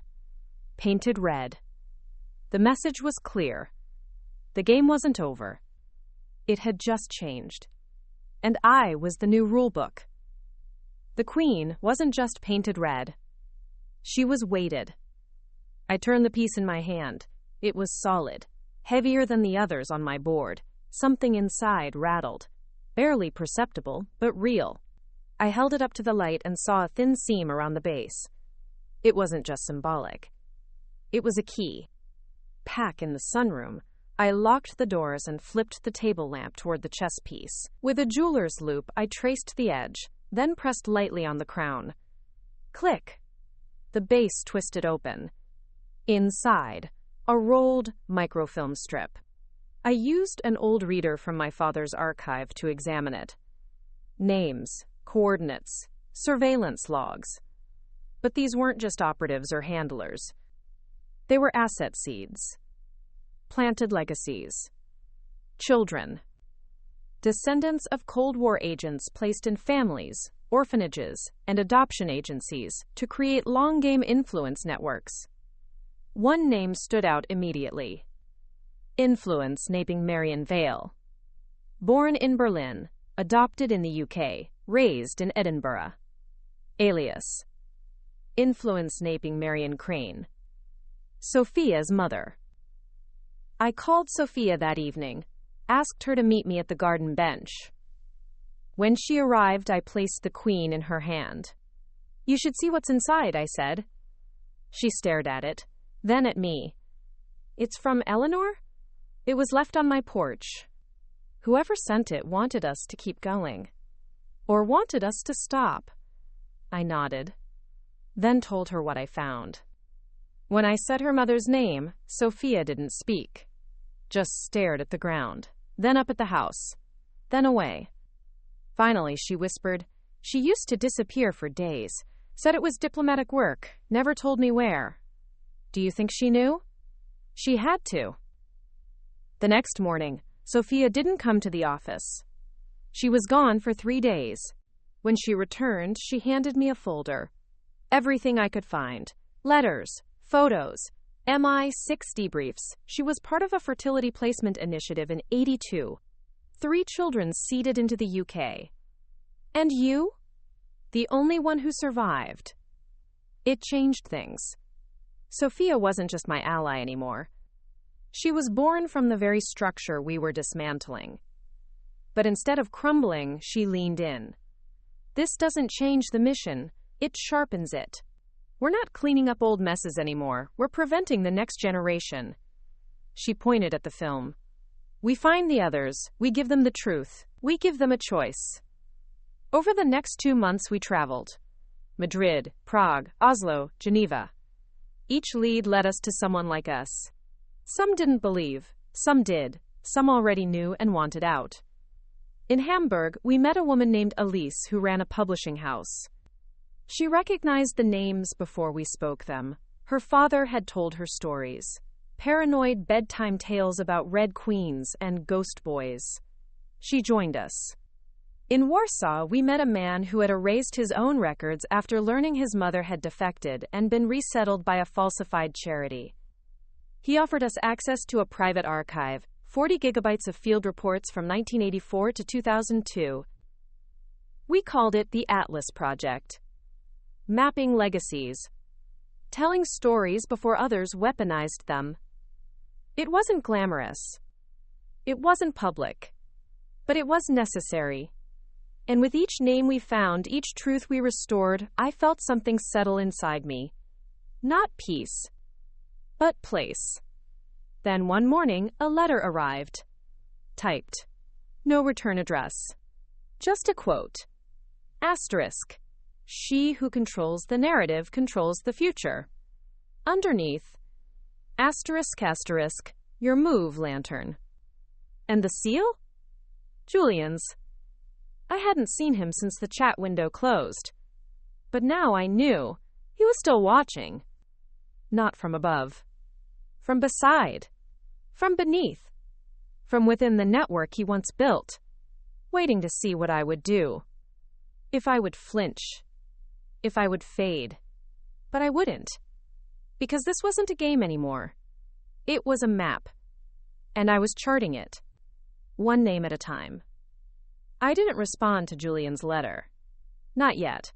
Painted red. The message was clear. The game wasn't over. It had just changed. And I was the new rulebook. The queen wasn't just painted red. She was weighted. I turned the piece in my hand. It was solid, heavier than the others on my board. Something inside rattled. Barely perceptible, but real. I held it up to the light and saw a thin seam around the base. It wasn't just symbolic. It was a key. Back in the sunroom, I locked the doors and flipped the table lamp toward the chess piece. With a jeweler's loop, I traced the edge, then pressed lightly on the crown. Click! The base twisted open. Inside, a rolled microfilm strip. I used an old reader from my father's archive to examine it. Names, coordinates, surveillance logs. But these weren't just operatives or handlers. They were asset seeds. Planted legacies. Children. Descendants of Cold War agents placed in families, orphanages, and adoption agencies to create long-game influence networks. One name stood out immediately. Influence naming Marion Vale. Born in Berlin, adopted in the UK, raised in Edinburgh. Alias. Influence naming Marion Crane. Sophia's mother. I called Sophia that evening, asked her to meet me at the garden bench. When she arrived, I placed the queen in her hand. "You should see what's inside," I said. She stared at it, then at me. "It's from Eleanor? It was left on my porch." Whoever sent it wanted us to keep going. Or wanted us to stop. I nodded, then told her what I found. When I said her mother's name, Sophia didn't speak, just stared at the ground, then up at the house, then away. Finally, she whispered, "She used to disappear for days, said it was diplomatic work, never told me where." Do you think she knew? She had to. The next morning, Sophia didn't come to the office. She was gone for 3 days. When she returned, she handed me a folder. Everything I could find. Letters, photos, MI6 debriefs. She was part of a fertility placement initiative in '82. 3 children seeded into the UK. And you? The only one who survived. It changed things. Sophia wasn't just my ally anymore. She was born from the very structure we were dismantling. But instead of crumbling, she leaned in. This doesn't change the mission, it sharpens it. We're not cleaning up old messes anymore, we're preventing the next generation. She pointed at the film. We find the others, we give them the truth, we give them a choice. Over the next 2 months we traveled. Madrid, Prague, Oslo, Geneva. Each lead led us to someone like us. Some didn't believe, some did, some already knew and wanted out. In Hamburg, we met a woman named Elise who ran a publishing house. She recognized the names before we spoke them. Her father had told her stories. Paranoid bedtime tales about Red Queens and Ghost Boys. She joined us. In Warsaw, we met a man who had erased his own records after learning his mother had defected and been resettled by a falsified charity. He offered us access to a private archive, 40 gigabytes of field reports from 1984 to 2002. We called it the Atlas Project. Mapping legacies. Telling stories before others weaponized them. It wasn't glamorous. It wasn't public. But it was necessary. And with each name we found, each truth we restored, I felt something settle inside me. Not peace, but place. Then one morning, a letter arrived. Typed. No return address. Just a quote. Asterisk. She who controls the narrative controls the future. Underneath. Asterisk asterisk. Your move, Lantern. And the seal? Julian's. I hadn't seen him since the chat window closed. But now I knew. He was still watching. Not from above. From beside. From beneath. From within the network he once built. Waiting to see what I would do. If I would flinch. If I would fade. But I wouldn't. Because this wasn't a game anymore. It was a map. And I was charting it. One name at a time. I didn't respond to Julian's letter. Not yet.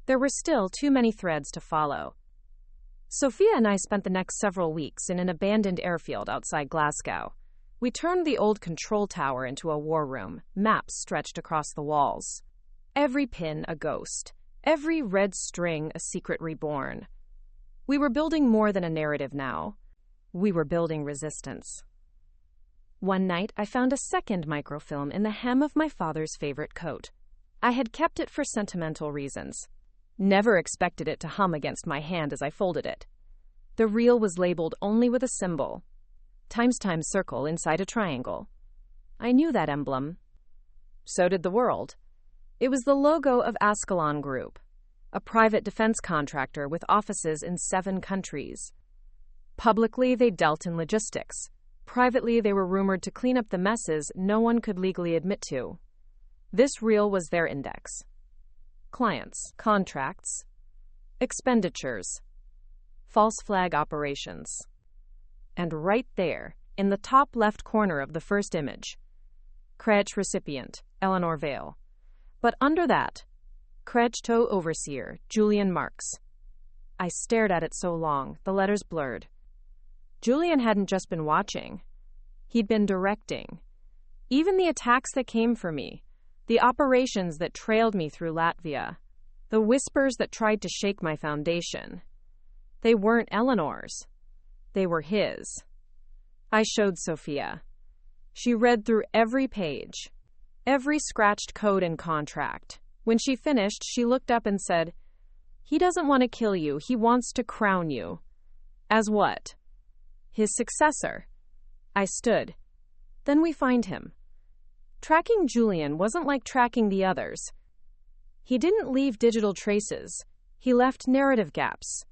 There were still too many threads to follow. Sophia and I spent the next several weeks in an abandoned airfield outside Glasgow. We turned the old control tower into a war room, maps stretched across the walls. Every pin a ghost, every red string a secret reborn. We were building more than a narrative now. We were building resistance. One night, I found a second microfilm in the hem of my father's favorite coat. I had kept it for sentimental reasons. Never expected it to hum against my hand as I folded it. The reel was labeled only with a symbol. Times circle inside a triangle. I knew that emblem. So did the world. It was the logo of Ascalon Group, a private defense contractor with offices in 7 countries. Publicly, they dealt in logistics. Privately, they were rumored to clean up the messes no one could legally admit to. This reel was their index. Clients, contracts, expenditures, false flag operations. And right there, in the top left corner of the first image, Credge recipient, Eleanor Vale. But under that, Credge to overseer, Julian Marks. I stared at it so long, the letters blurred. Julian hadn't just been watching. He'd been directing. Even the attacks that came for me, the operations that trailed me through Latvia, the whispers that tried to shake my foundation. They weren't Eleanor's. They were his. I showed Sophia. She read through every page, every scratched code and contract. When she finished, she looked up and said, "He doesn't want to kill you, he wants to crown you." As what? His successor. I stood. Then we find him. Tracking Julian wasn't like tracking the others. He didn't leave digital traces. He left narrative gaps.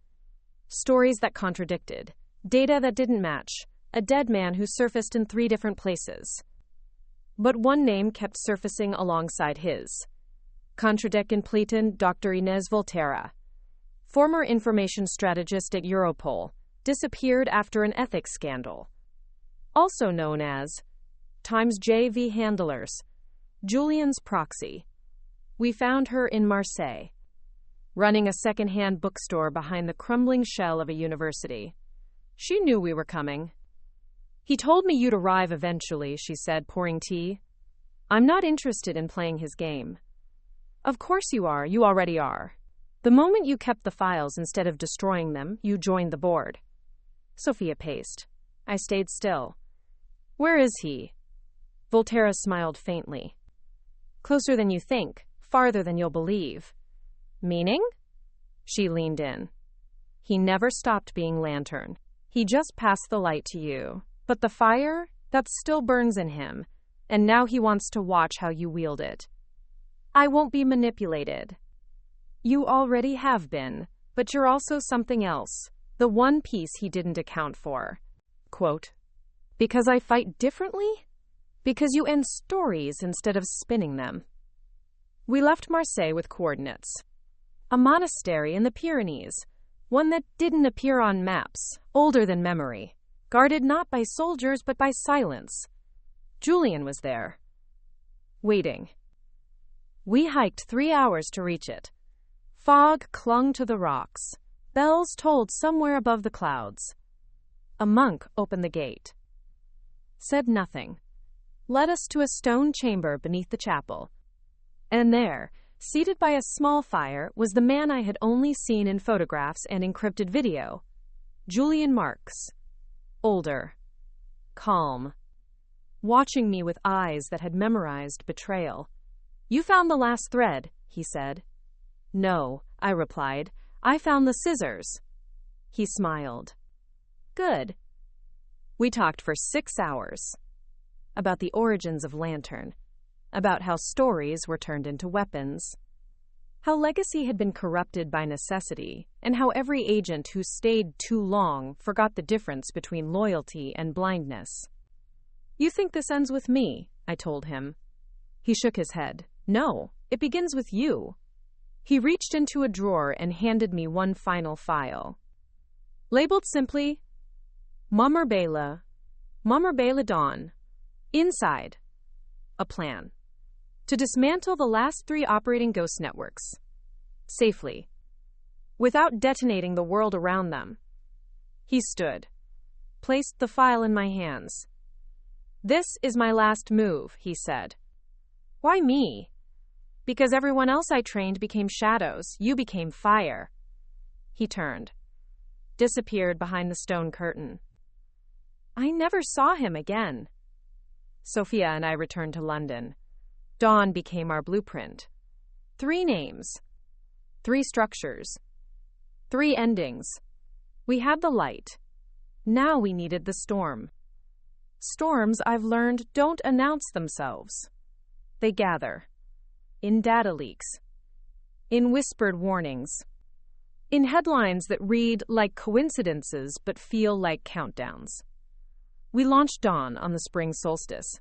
Stories that contradicted. Data that didn't match. A dead man who surfaced in 3 different places. But one name kept surfacing alongside his. Contradict in Pleton, Dr. Inés Volterra, former information strategist at Europol, disappeared after an ethics scandal. Also known as Times JV Handlers, Julian's proxy. We found her in Marseille, running a second-hand bookstore behind the crumbling shell of a university. She knew we were coming. "He told me you'd arrive eventually," she said, pouring tea. "I'm not interested in playing his game." "Of course you are. You already are. The moment you kept the files instead of destroying them, you joined the board." Sophia paced. I stayed still. "Where is he?" Volterra smiled faintly. "Closer than you think, farther than you'll believe." "Meaning?" She leaned in. "He never stopped being Lantern. He just passed the light to you. But the fire, that still burns in him, and now he wants to watch how you wield it." "I won't be manipulated." "You already have been, but you're also something else. The one piece he didn't account for." Quote, "Because I fight differently? Because you end stories instead of spinning them." We left Marseille with coordinates. A monastery in the Pyrenees, one that didn't appear on maps, older than memory, guarded not by soldiers but by silence. Julian was there, waiting. We hiked 3 hours to reach it. Fog clung to the rocks. Bells tolled somewhere above the clouds. A monk opened the gate, said nothing, led us to a stone chamber beneath the chapel. And there, seated by a small fire, was the man I had only seen in photographs and encrypted video. Julian Marks. Older. Calm. Watching me with eyes that had memorized betrayal. "You found the last thread," he said. "No," I replied. "I found the scissors." He smiled. "Good." We talked for 6 hours. About the origins of Lantern. About how stories were turned into weapons. How legacy had been corrupted by necessity, and how every agent who stayed too long forgot the difference between loyalty and blindness. "You think this ends with me?" I told him. He shook his head. "No, it begins with you." He reached into a drawer and handed me one final file. Labeled simply, Momerbela Dawn. Inside, a plan. To dismantle the last 3 operating ghost networks. Safely. Without detonating the world around them. He stood. Placed the file in my hands. "This is my last move," he said. "Why me?" "Because everyone else I trained became shadows. You became fire." He turned. Disappeared behind the stone curtain. I never saw him again. Sophia and I returned to London. Dawn became our blueprint. 3 names. 3 structures. 3 endings. We had the light. Now we needed the storm. Storms, I've learned, don't announce themselves. They gather. In data leaks. In whispered warnings. In headlines that read like coincidences but feel like countdowns. We launched Dawn on the spring solstice.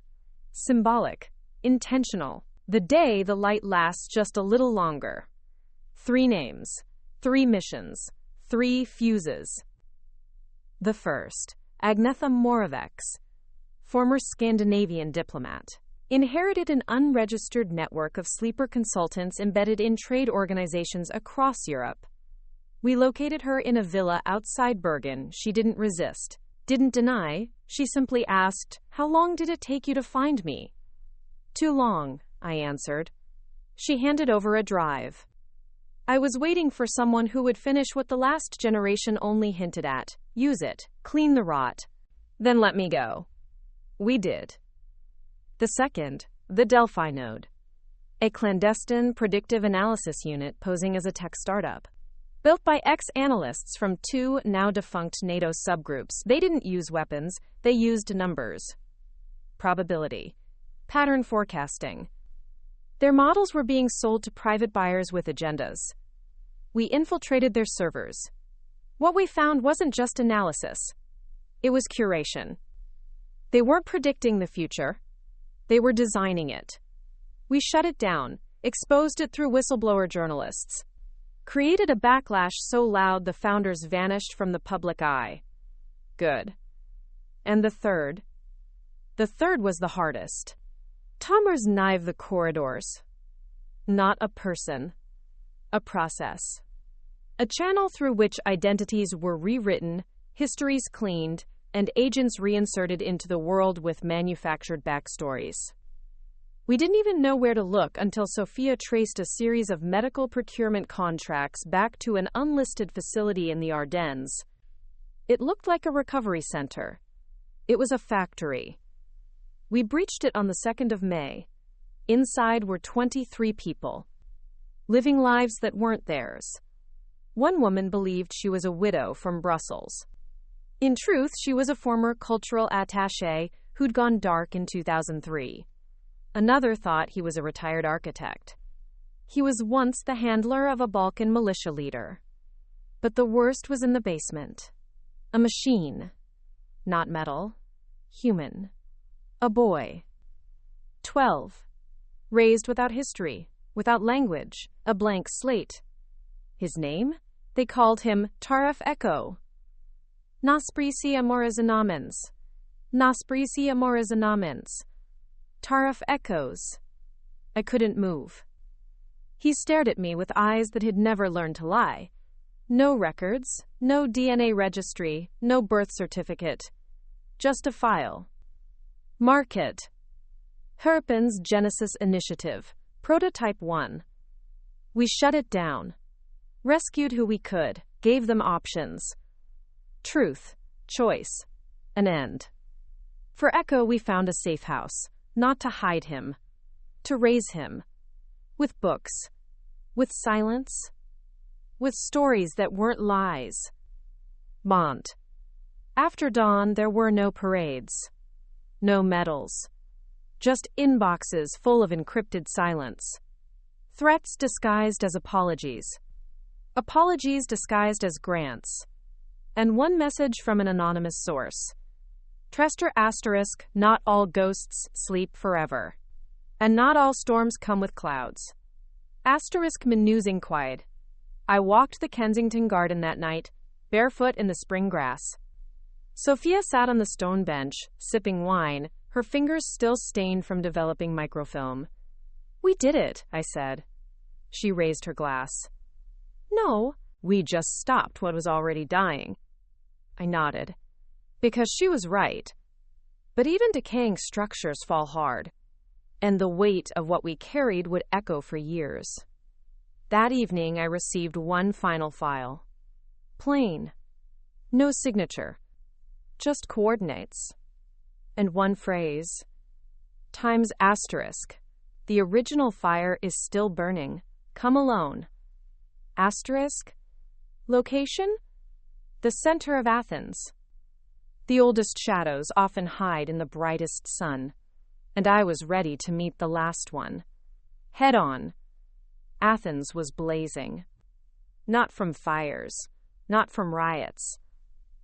Symbolic. Intentional. The day the light lasts just a little longer. 3 names. 3 missions. 3 fuses. The first, Agnetha Moravec, former Scandinavian diplomat, inherited an unregistered network of sleeper consultants embedded in trade organizations across Europe. We located her in a villa outside Bergen. She didn't resist, didn't deny. She simply asked, "How long did it take you to find me?" "Too long," I answered. She handed over a drive. I was waiting for someone who would finish what the last generation only hinted at. Use it, clean the rot, then let me go. We did. The second, the Delphi node, a clandestine predictive analysis unit posing as a tech startup. Built by ex-analysts from two now-defunct NATO subgroups, they didn't use weapons, they used numbers. Probability. Pattern forecasting. Their models were being sold to private buyers with agendas. We infiltrated their servers. What we found wasn't just analysis. It was curation. They weren't predicting the future. They were designing it. We shut it down, exposed it through whistleblower journalists, created a backlash so loud the founders vanished from the public eye. Good. And the third? The third was the hardest. Tamers knive the corridors. Not a person. A process. A channel through which identities were rewritten, histories cleaned, and agents reinserted into the world with manufactured backstories. We didn't even know where to look until Sophia traced a series of medical procurement contracts back to an unlisted facility in the Ardennes. It looked like a recovery center. It was a factory. We breached it on the 2nd of May. Inside were 23 people, living lives that weren't theirs. One woman believed she was a widow from Brussels. In truth, she was a former cultural attaché who'd gone dark in 2003. Another thought he was a retired architect. He was once the handler of a Balkan militia leader. But the worst was in the basement. A machine. Not metal. Human. A boy. 12. Raised without history, without language, a blank slate. His name? They called him Taraf Echo. Nasprisi Amorizanamens. Nasprisi Amorizanamens. Taraf Echoes. I couldn't move. He stared at me with eyes that had never learned to lie. No records, no DNA registry, no birth certificate. Just a file. Market. Herpen's Genesis Initiative. Prototype 1. We shut it down. Rescued who we could, gave them options. Truth, choice, an end. For Echo, we found a safe house, not to hide him, to raise him, with books, with silence, with stories that weren't lies. Mont. After dawn, there were no parades, no medals, just inboxes full of encrypted silence. Threats disguised as apologies. Apologies disguised as grants. And one message from an anonymous source. Trester asterisk, not all ghosts sleep forever. And not all storms come with clouds. Asterisk Menus inquired. I walked the Kensington Garden that night, barefoot in the spring grass. Sophia sat on the stone bench, sipping wine, her fingers still stained from developing microfilm. We did it, I said. She raised her glass. No, we just stopped what was already dying. I nodded. Because she was right. But even decaying structures fall hard. And the weight of what we carried would echo for years. That evening, I received one final file. Plain. No signature. Just coordinates. And one phrase. Times asterisk. The original fire is still burning. Come alone. Asterisk. Location? The center of Athens. The oldest shadows often hide in the brightest sun, and I was ready to meet the last one. Head on. Athens was blazing. Not from fires, not from riots,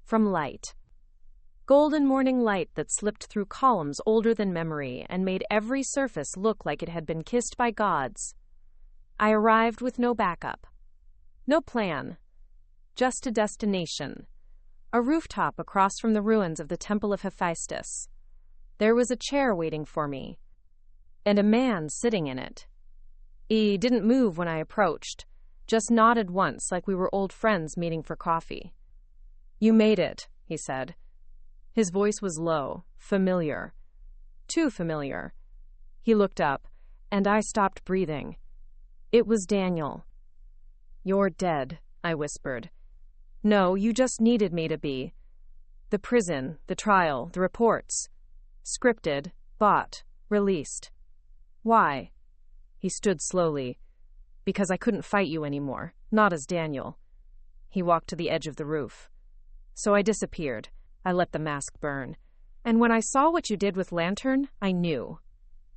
from light. Golden morning light that slipped through columns older than memory and made every surface look like it had been kissed by gods. I arrived with no backup. No plan. Just a destination. A rooftop across from the ruins of the Temple of Hephaestus. There was a chair waiting for me, and a man sitting in it. He didn't move when I approached, just nodded once like we were old friends meeting for coffee. You made it, he said. His voice was low, familiar. Too familiar. He looked up, and I stopped breathing. It was Daniel. You're dead, I whispered. No, you just needed me to be. The prison, the trial, the reports. Scripted, bought. Released. Why? He stood slowly. Because I couldn't fight you anymore, not as Daniel. He walked to the edge of the roof. So I disappeared. I let the mask burn. And when I saw what you did with Lantern, I knew.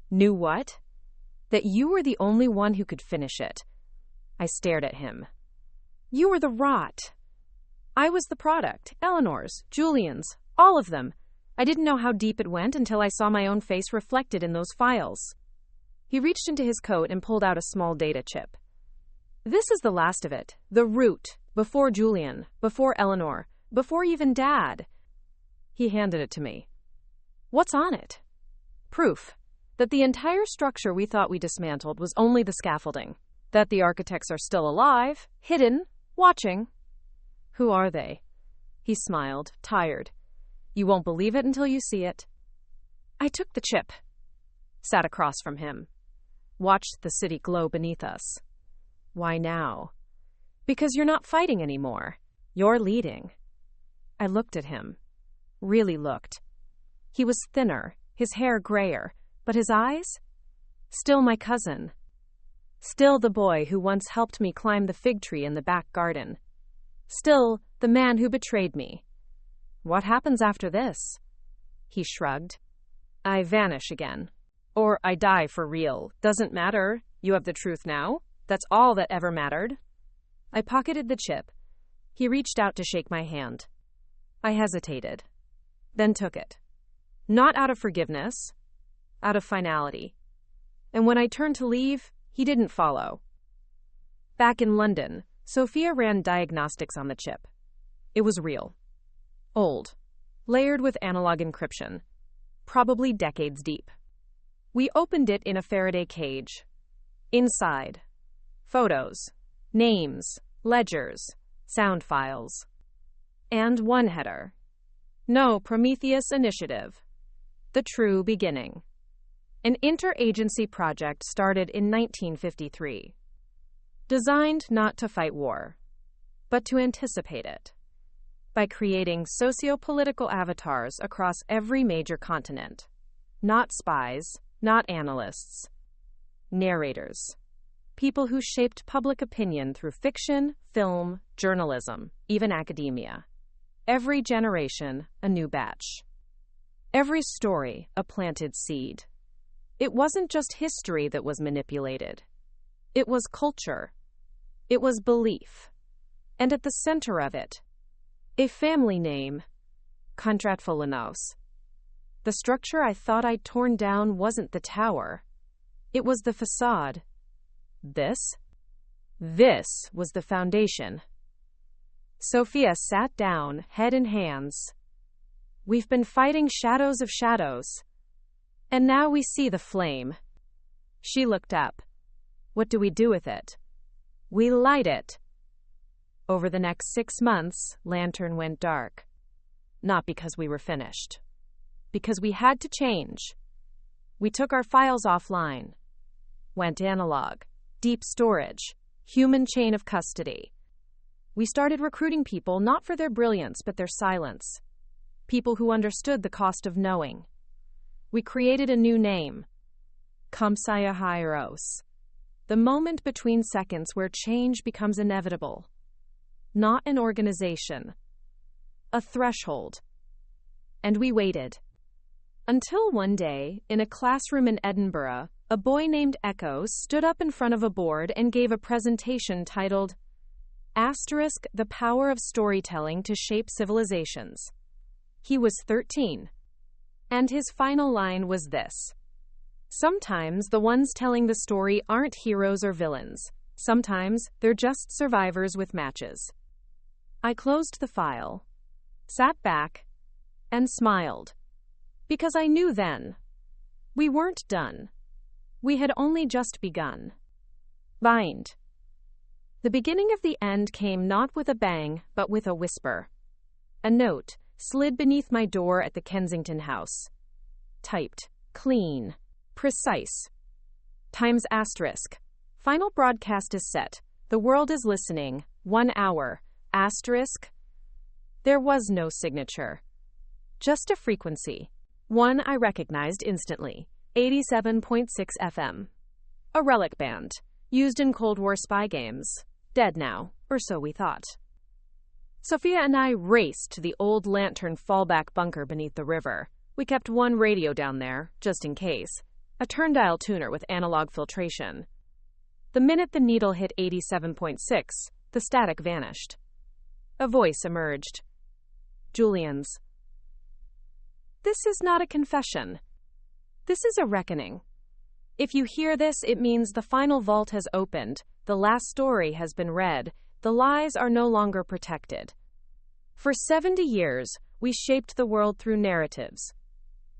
Knew what? That you were the only one who could finish it. I stared at him. You were the rot. I was the product. Eleanor's, Julian's, all of them. I didn't know how deep it went until I saw my own face reflected in those files. He reached into his coat and pulled out a small data chip. This is the last of it. The root. Before Julian. Before Eleanor. Before even Dad. He handed it to me. What's on it? Proof that the entire structure we thought we dismantled was only the scaffolding. That the architects are still alive, hidden, watching. Who are they? He smiled, tired. You won't believe it until you see it. I took the chip. Sat across from him. Watched the city glow beneath us. Why now? Because you're not fighting anymore. You're leading. I looked at him. Really looked. He was thinner, his hair grayer, but his eyes? Still my cousin. Still the boy who once helped me climb the fig tree in the back garden. Still the man who betrayed me. What happens after this? He shrugged. I vanish again. Or I die for real. Doesn't matter. You have the truth now. That's all that ever mattered. I pocketed the chip. He reached out to shake my hand. I hesitated, then took it. Not out of forgiveness, out of finality. And when I turned to leave, he didn't follow. Back in London, Sophia ran diagnostics on the chip. It was real. Old. Layered with analog encryption. Probably decades deep. We opened it in a Faraday cage. Inside. Photos. Names. Ledgers. Sound files. And one header. No Prometheus Initiative. The True Beginning. An interagency project started in 1953. Designed not to fight war, but to anticipate it. By creating socio-political avatars across every major continent. Not spies, not analysts. Narrators. People who shaped public opinion through fiction, film, journalism, even academia. Every generation, a new batch. Every story, a planted seed. It wasn't just history that was manipulated. It was culture. It was belief. And at the center of it, a family name, Kontrafolinos. The structure I thought I'd torn down wasn't the tower. It was the facade. This was the foundation. Sophia sat down, head in hands. We've been fighting shadows of shadows. And now we see the flame. She looked up. What do we do with it? We light it. Over the next 6 months, Lantern went dark. Not because we were finished. Because we had to change. We took our files offline. Went analog. Deep storage. Human chain of custody. We started recruiting people not for their brilliance but their silence. People who understood the cost of knowing. We created a new name. Compsoghiaros. The moment between seconds where change becomes inevitable. Not an organization. A threshold. And we waited. Until one day, in a classroom in Edinburgh, a boy named Echo stood up in front of a board and gave a presentation titled The Power of Storytelling to Shape Civilizations. He was 13. And his final line was this. Sometimes the ones telling the story aren't heroes or villains. Sometimes they're just survivors with matches. I closed the file, sat back, and smiled. Because I knew then. We weren't done. We had only just begun. Bind. The beginning of the end came not with a bang, but with a whisper. A note slid beneath my door at the Kensington House. Typed. Clean. Precise. Times asterisk. Final broadcast is set. The world is listening. 1 hour. Asterisk. There was no signature. Just a frequency. One I recognized instantly. 87.6 FM. A relic band, used in Cold War spy games. Dead now, or so we thought. Sophia and I raced to the old lantern fallback bunker beneath the river. We kept one radio down there, just in case. A turn-dial tuner with analog filtration. The minute the needle hit 87.6, the static vanished. A voice emerged. Julian's. This is not a confession. This is a reckoning. If you hear this, it means the final vault has opened, the last story has been read, the lies are no longer protected. For 70 years, we shaped the world through narratives.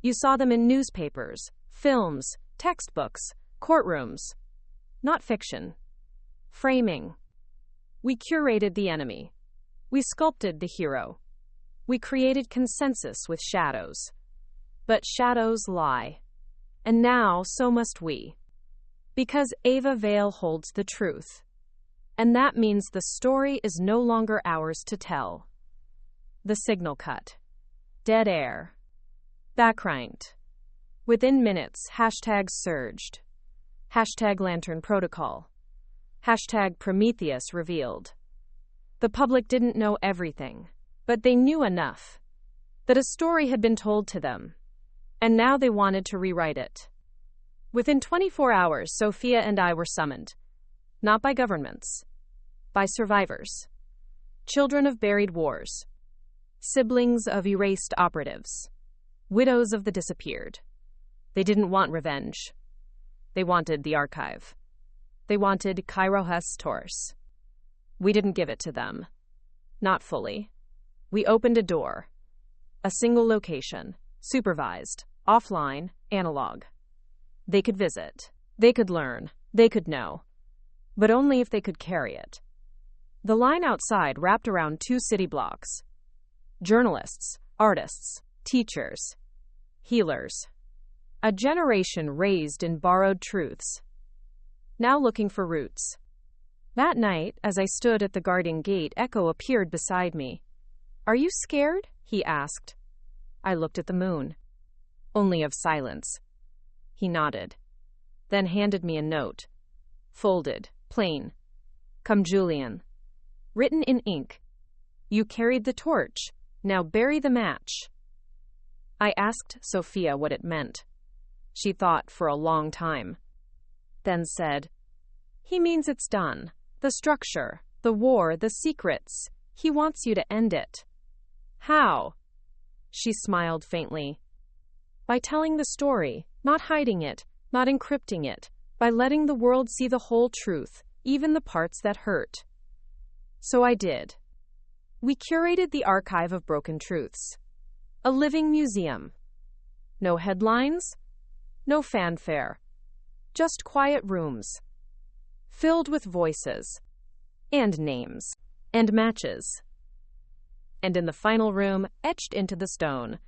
You saw them in newspapers, films, textbooks, courtrooms. Not fiction. Framing. We curated the enemy. We sculpted the hero. We created consensus with shadows. But shadows lie. And now, so must we. Because Ava Vale holds the truth. And that means the story is no longer ours to tell. The signal cut. Dead air. Backright. Within minutes, hashtags surged. Hashtag Lantern Protocol. Hashtag Prometheus revealed. The public didn't know everything, but they knew enough. That a story had been told to them. And now they wanted to rewrite it. Within 24 hours, Sophia and I were summoned. Not by governments. By survivors. Children of buried wars. Siblings of erased operatives. Widows of the disappeared. They didn't want revenge. They wanted the archive. They wanted Kairohus Taurus. We didn't give it to them. Not fully. We opened a door. A single location. Supervised. Offline. Analog. They could visit. They could learn. They could know. But only if they could carry it. The line outside wrapped around 2 city blocks. Journalists, artists, teachers, healers. A generation raised in borrowed truths. Now looking for roots. That night, as I stood at the guarding gate, Echo appeared beside me. "Are you scared?" he asked. I looked at the moon. Only of silence. He nodded. Then handed me a note. Folded, plain. "Come, Julian." Written in ink. "You carried the torch. Now bury the match." I asked Sophia what it meant. She thought for a long time. Then said, "He means it's done. The structure, the war, the secrets. He wants you to end it." "How?" She smiled faintly. "By telling the story, not hiding it, not encrypting it, by letting the world see the whole truth, even the parts that hurt." So I did. We curated the archive of broken truths. A living museum. No headlines, no fanfare. Just quiet rooms. Filled with voices. And names. And matches. And in the final room, etched into the stone.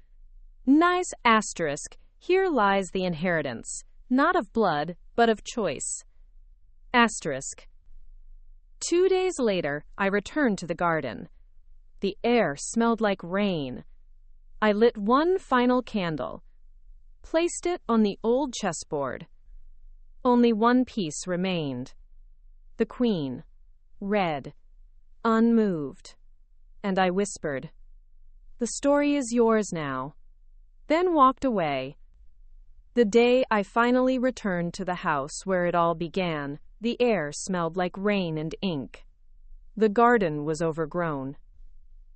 Nice asterisk, here lies the inheritance, not of blood, but of choice. Asterisk. 2 days later, I returned to the garden. The air smelled like rain. I lit one final candle. Placed it on the old chessboard. Only one piece remained. The queen. Red. Unmoved. And I whispered, "The story is yours now." Then walked away. The day I finally returned to the house where it all began, the air smelled like rain and ink. The garden was overgrown.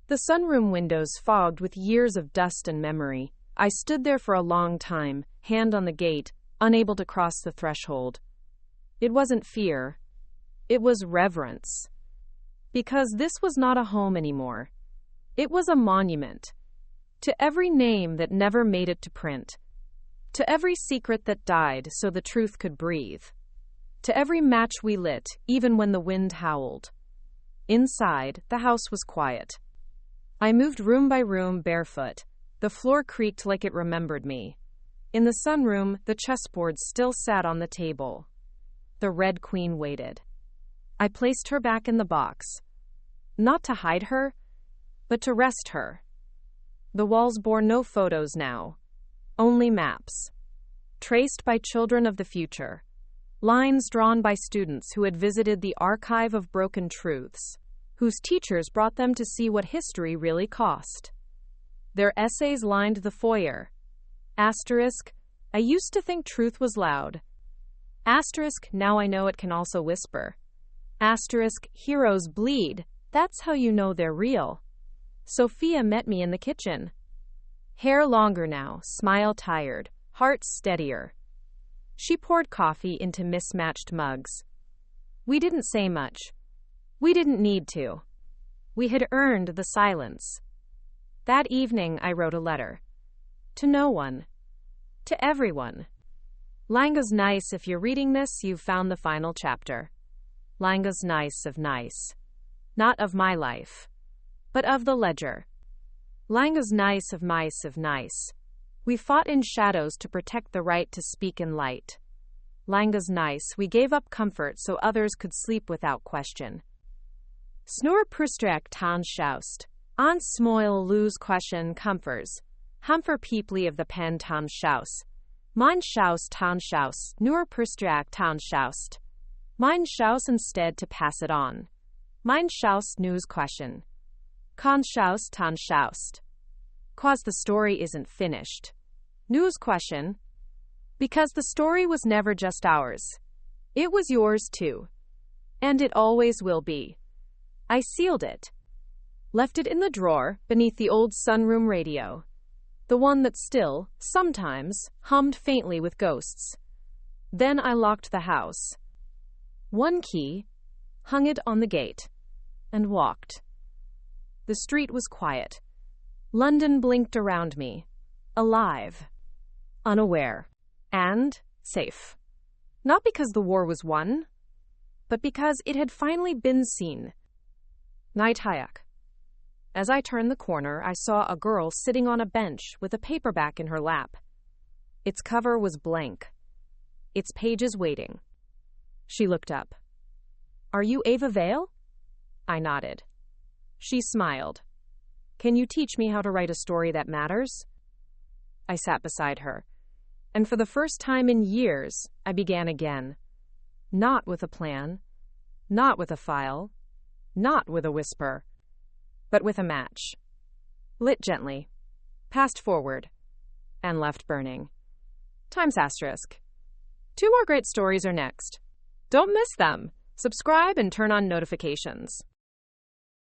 The sunroom windows fogged with years of dust and memory. I stood there for a long time, hand on the gate, unable to cross the threshold. It wasn't fear. It was reverence. Because this was not a home anymore. It was a monument. To every name that never made it to print. To every secret that died so the truth could breathe. To every match we lit, even when the wind howled. Inside, the house was quiet. I moved room by room barefoot. The floor creaked like it remembered me. In the sunroom, the chessboard still sat on the table. The Red Queen waited. I placed her back in the box. Not to hide her, but to rest her. The walls bore no photos now. Only maps. traced by children of the future. Lines drawn by students who had visited the archive of broken truths, whose teachers brought them to see what history really cost. Their essays lined the foyer. Asterisk, I used to think truth was loud. Asterisk, now I know it can also whisper. Asterisk, heroes bleed. That's how you know they're real. Sophia met me in the kitchen. Hair longer now, smile tired, heart steadier. She poured coffee into mismatched mugs. We didn't say much. We didn't need to. We had earned the silence. That evening I wrote a letter. To no one. To everyone. Langa's nice, if you're reading this, you've found the final chapter. Langa's nice of nice. Not of my life, but of the ledger. Langa's nice of mice of nice. We fought in shadows to protect the right to speak in light. Langa's nice, we gave up comfort so others could sleep without question. Snur prustrak tan schaust. An smoil lose question comfers. Humfer peeply of the pen tan schaus. Mein schaus tan schaus, nur prustrak tan schaust. Mein schaus instead to pass it on. Mein schaus news question. Kan schaus tan schaust. Cause the story isn't finished. News question. Because the story was never just ours. It was yours too. And it always will be. I sealed it. Left it in the drawer beneath the old sunroom radio. The one that still, sometimes, hummed faintly with ghosts. Then I locked the house. One key, hung it on the gate, and walked. The street was quiet. London blinked around me, alive, unaware, and safe. Not because the war was won, but because it had finally been seen. Night Hayak. As I turned the corner, I saw a girl sitting on a bench with a paperback in her lap. Its cover was blank, its pages waiting. She looked up. Are you Ava Vale? I nodded. She smiled. Can you teach me how to write a story that matters? I sat beside her, and for the first time in years, I began again. Not with a plan, not with a file, not with a whisper, but with a match. Lit gently, passed forward, and left burning. Times asterisk. 2 more great stories are next. Don't miss them. Subscribe and turn on notifications.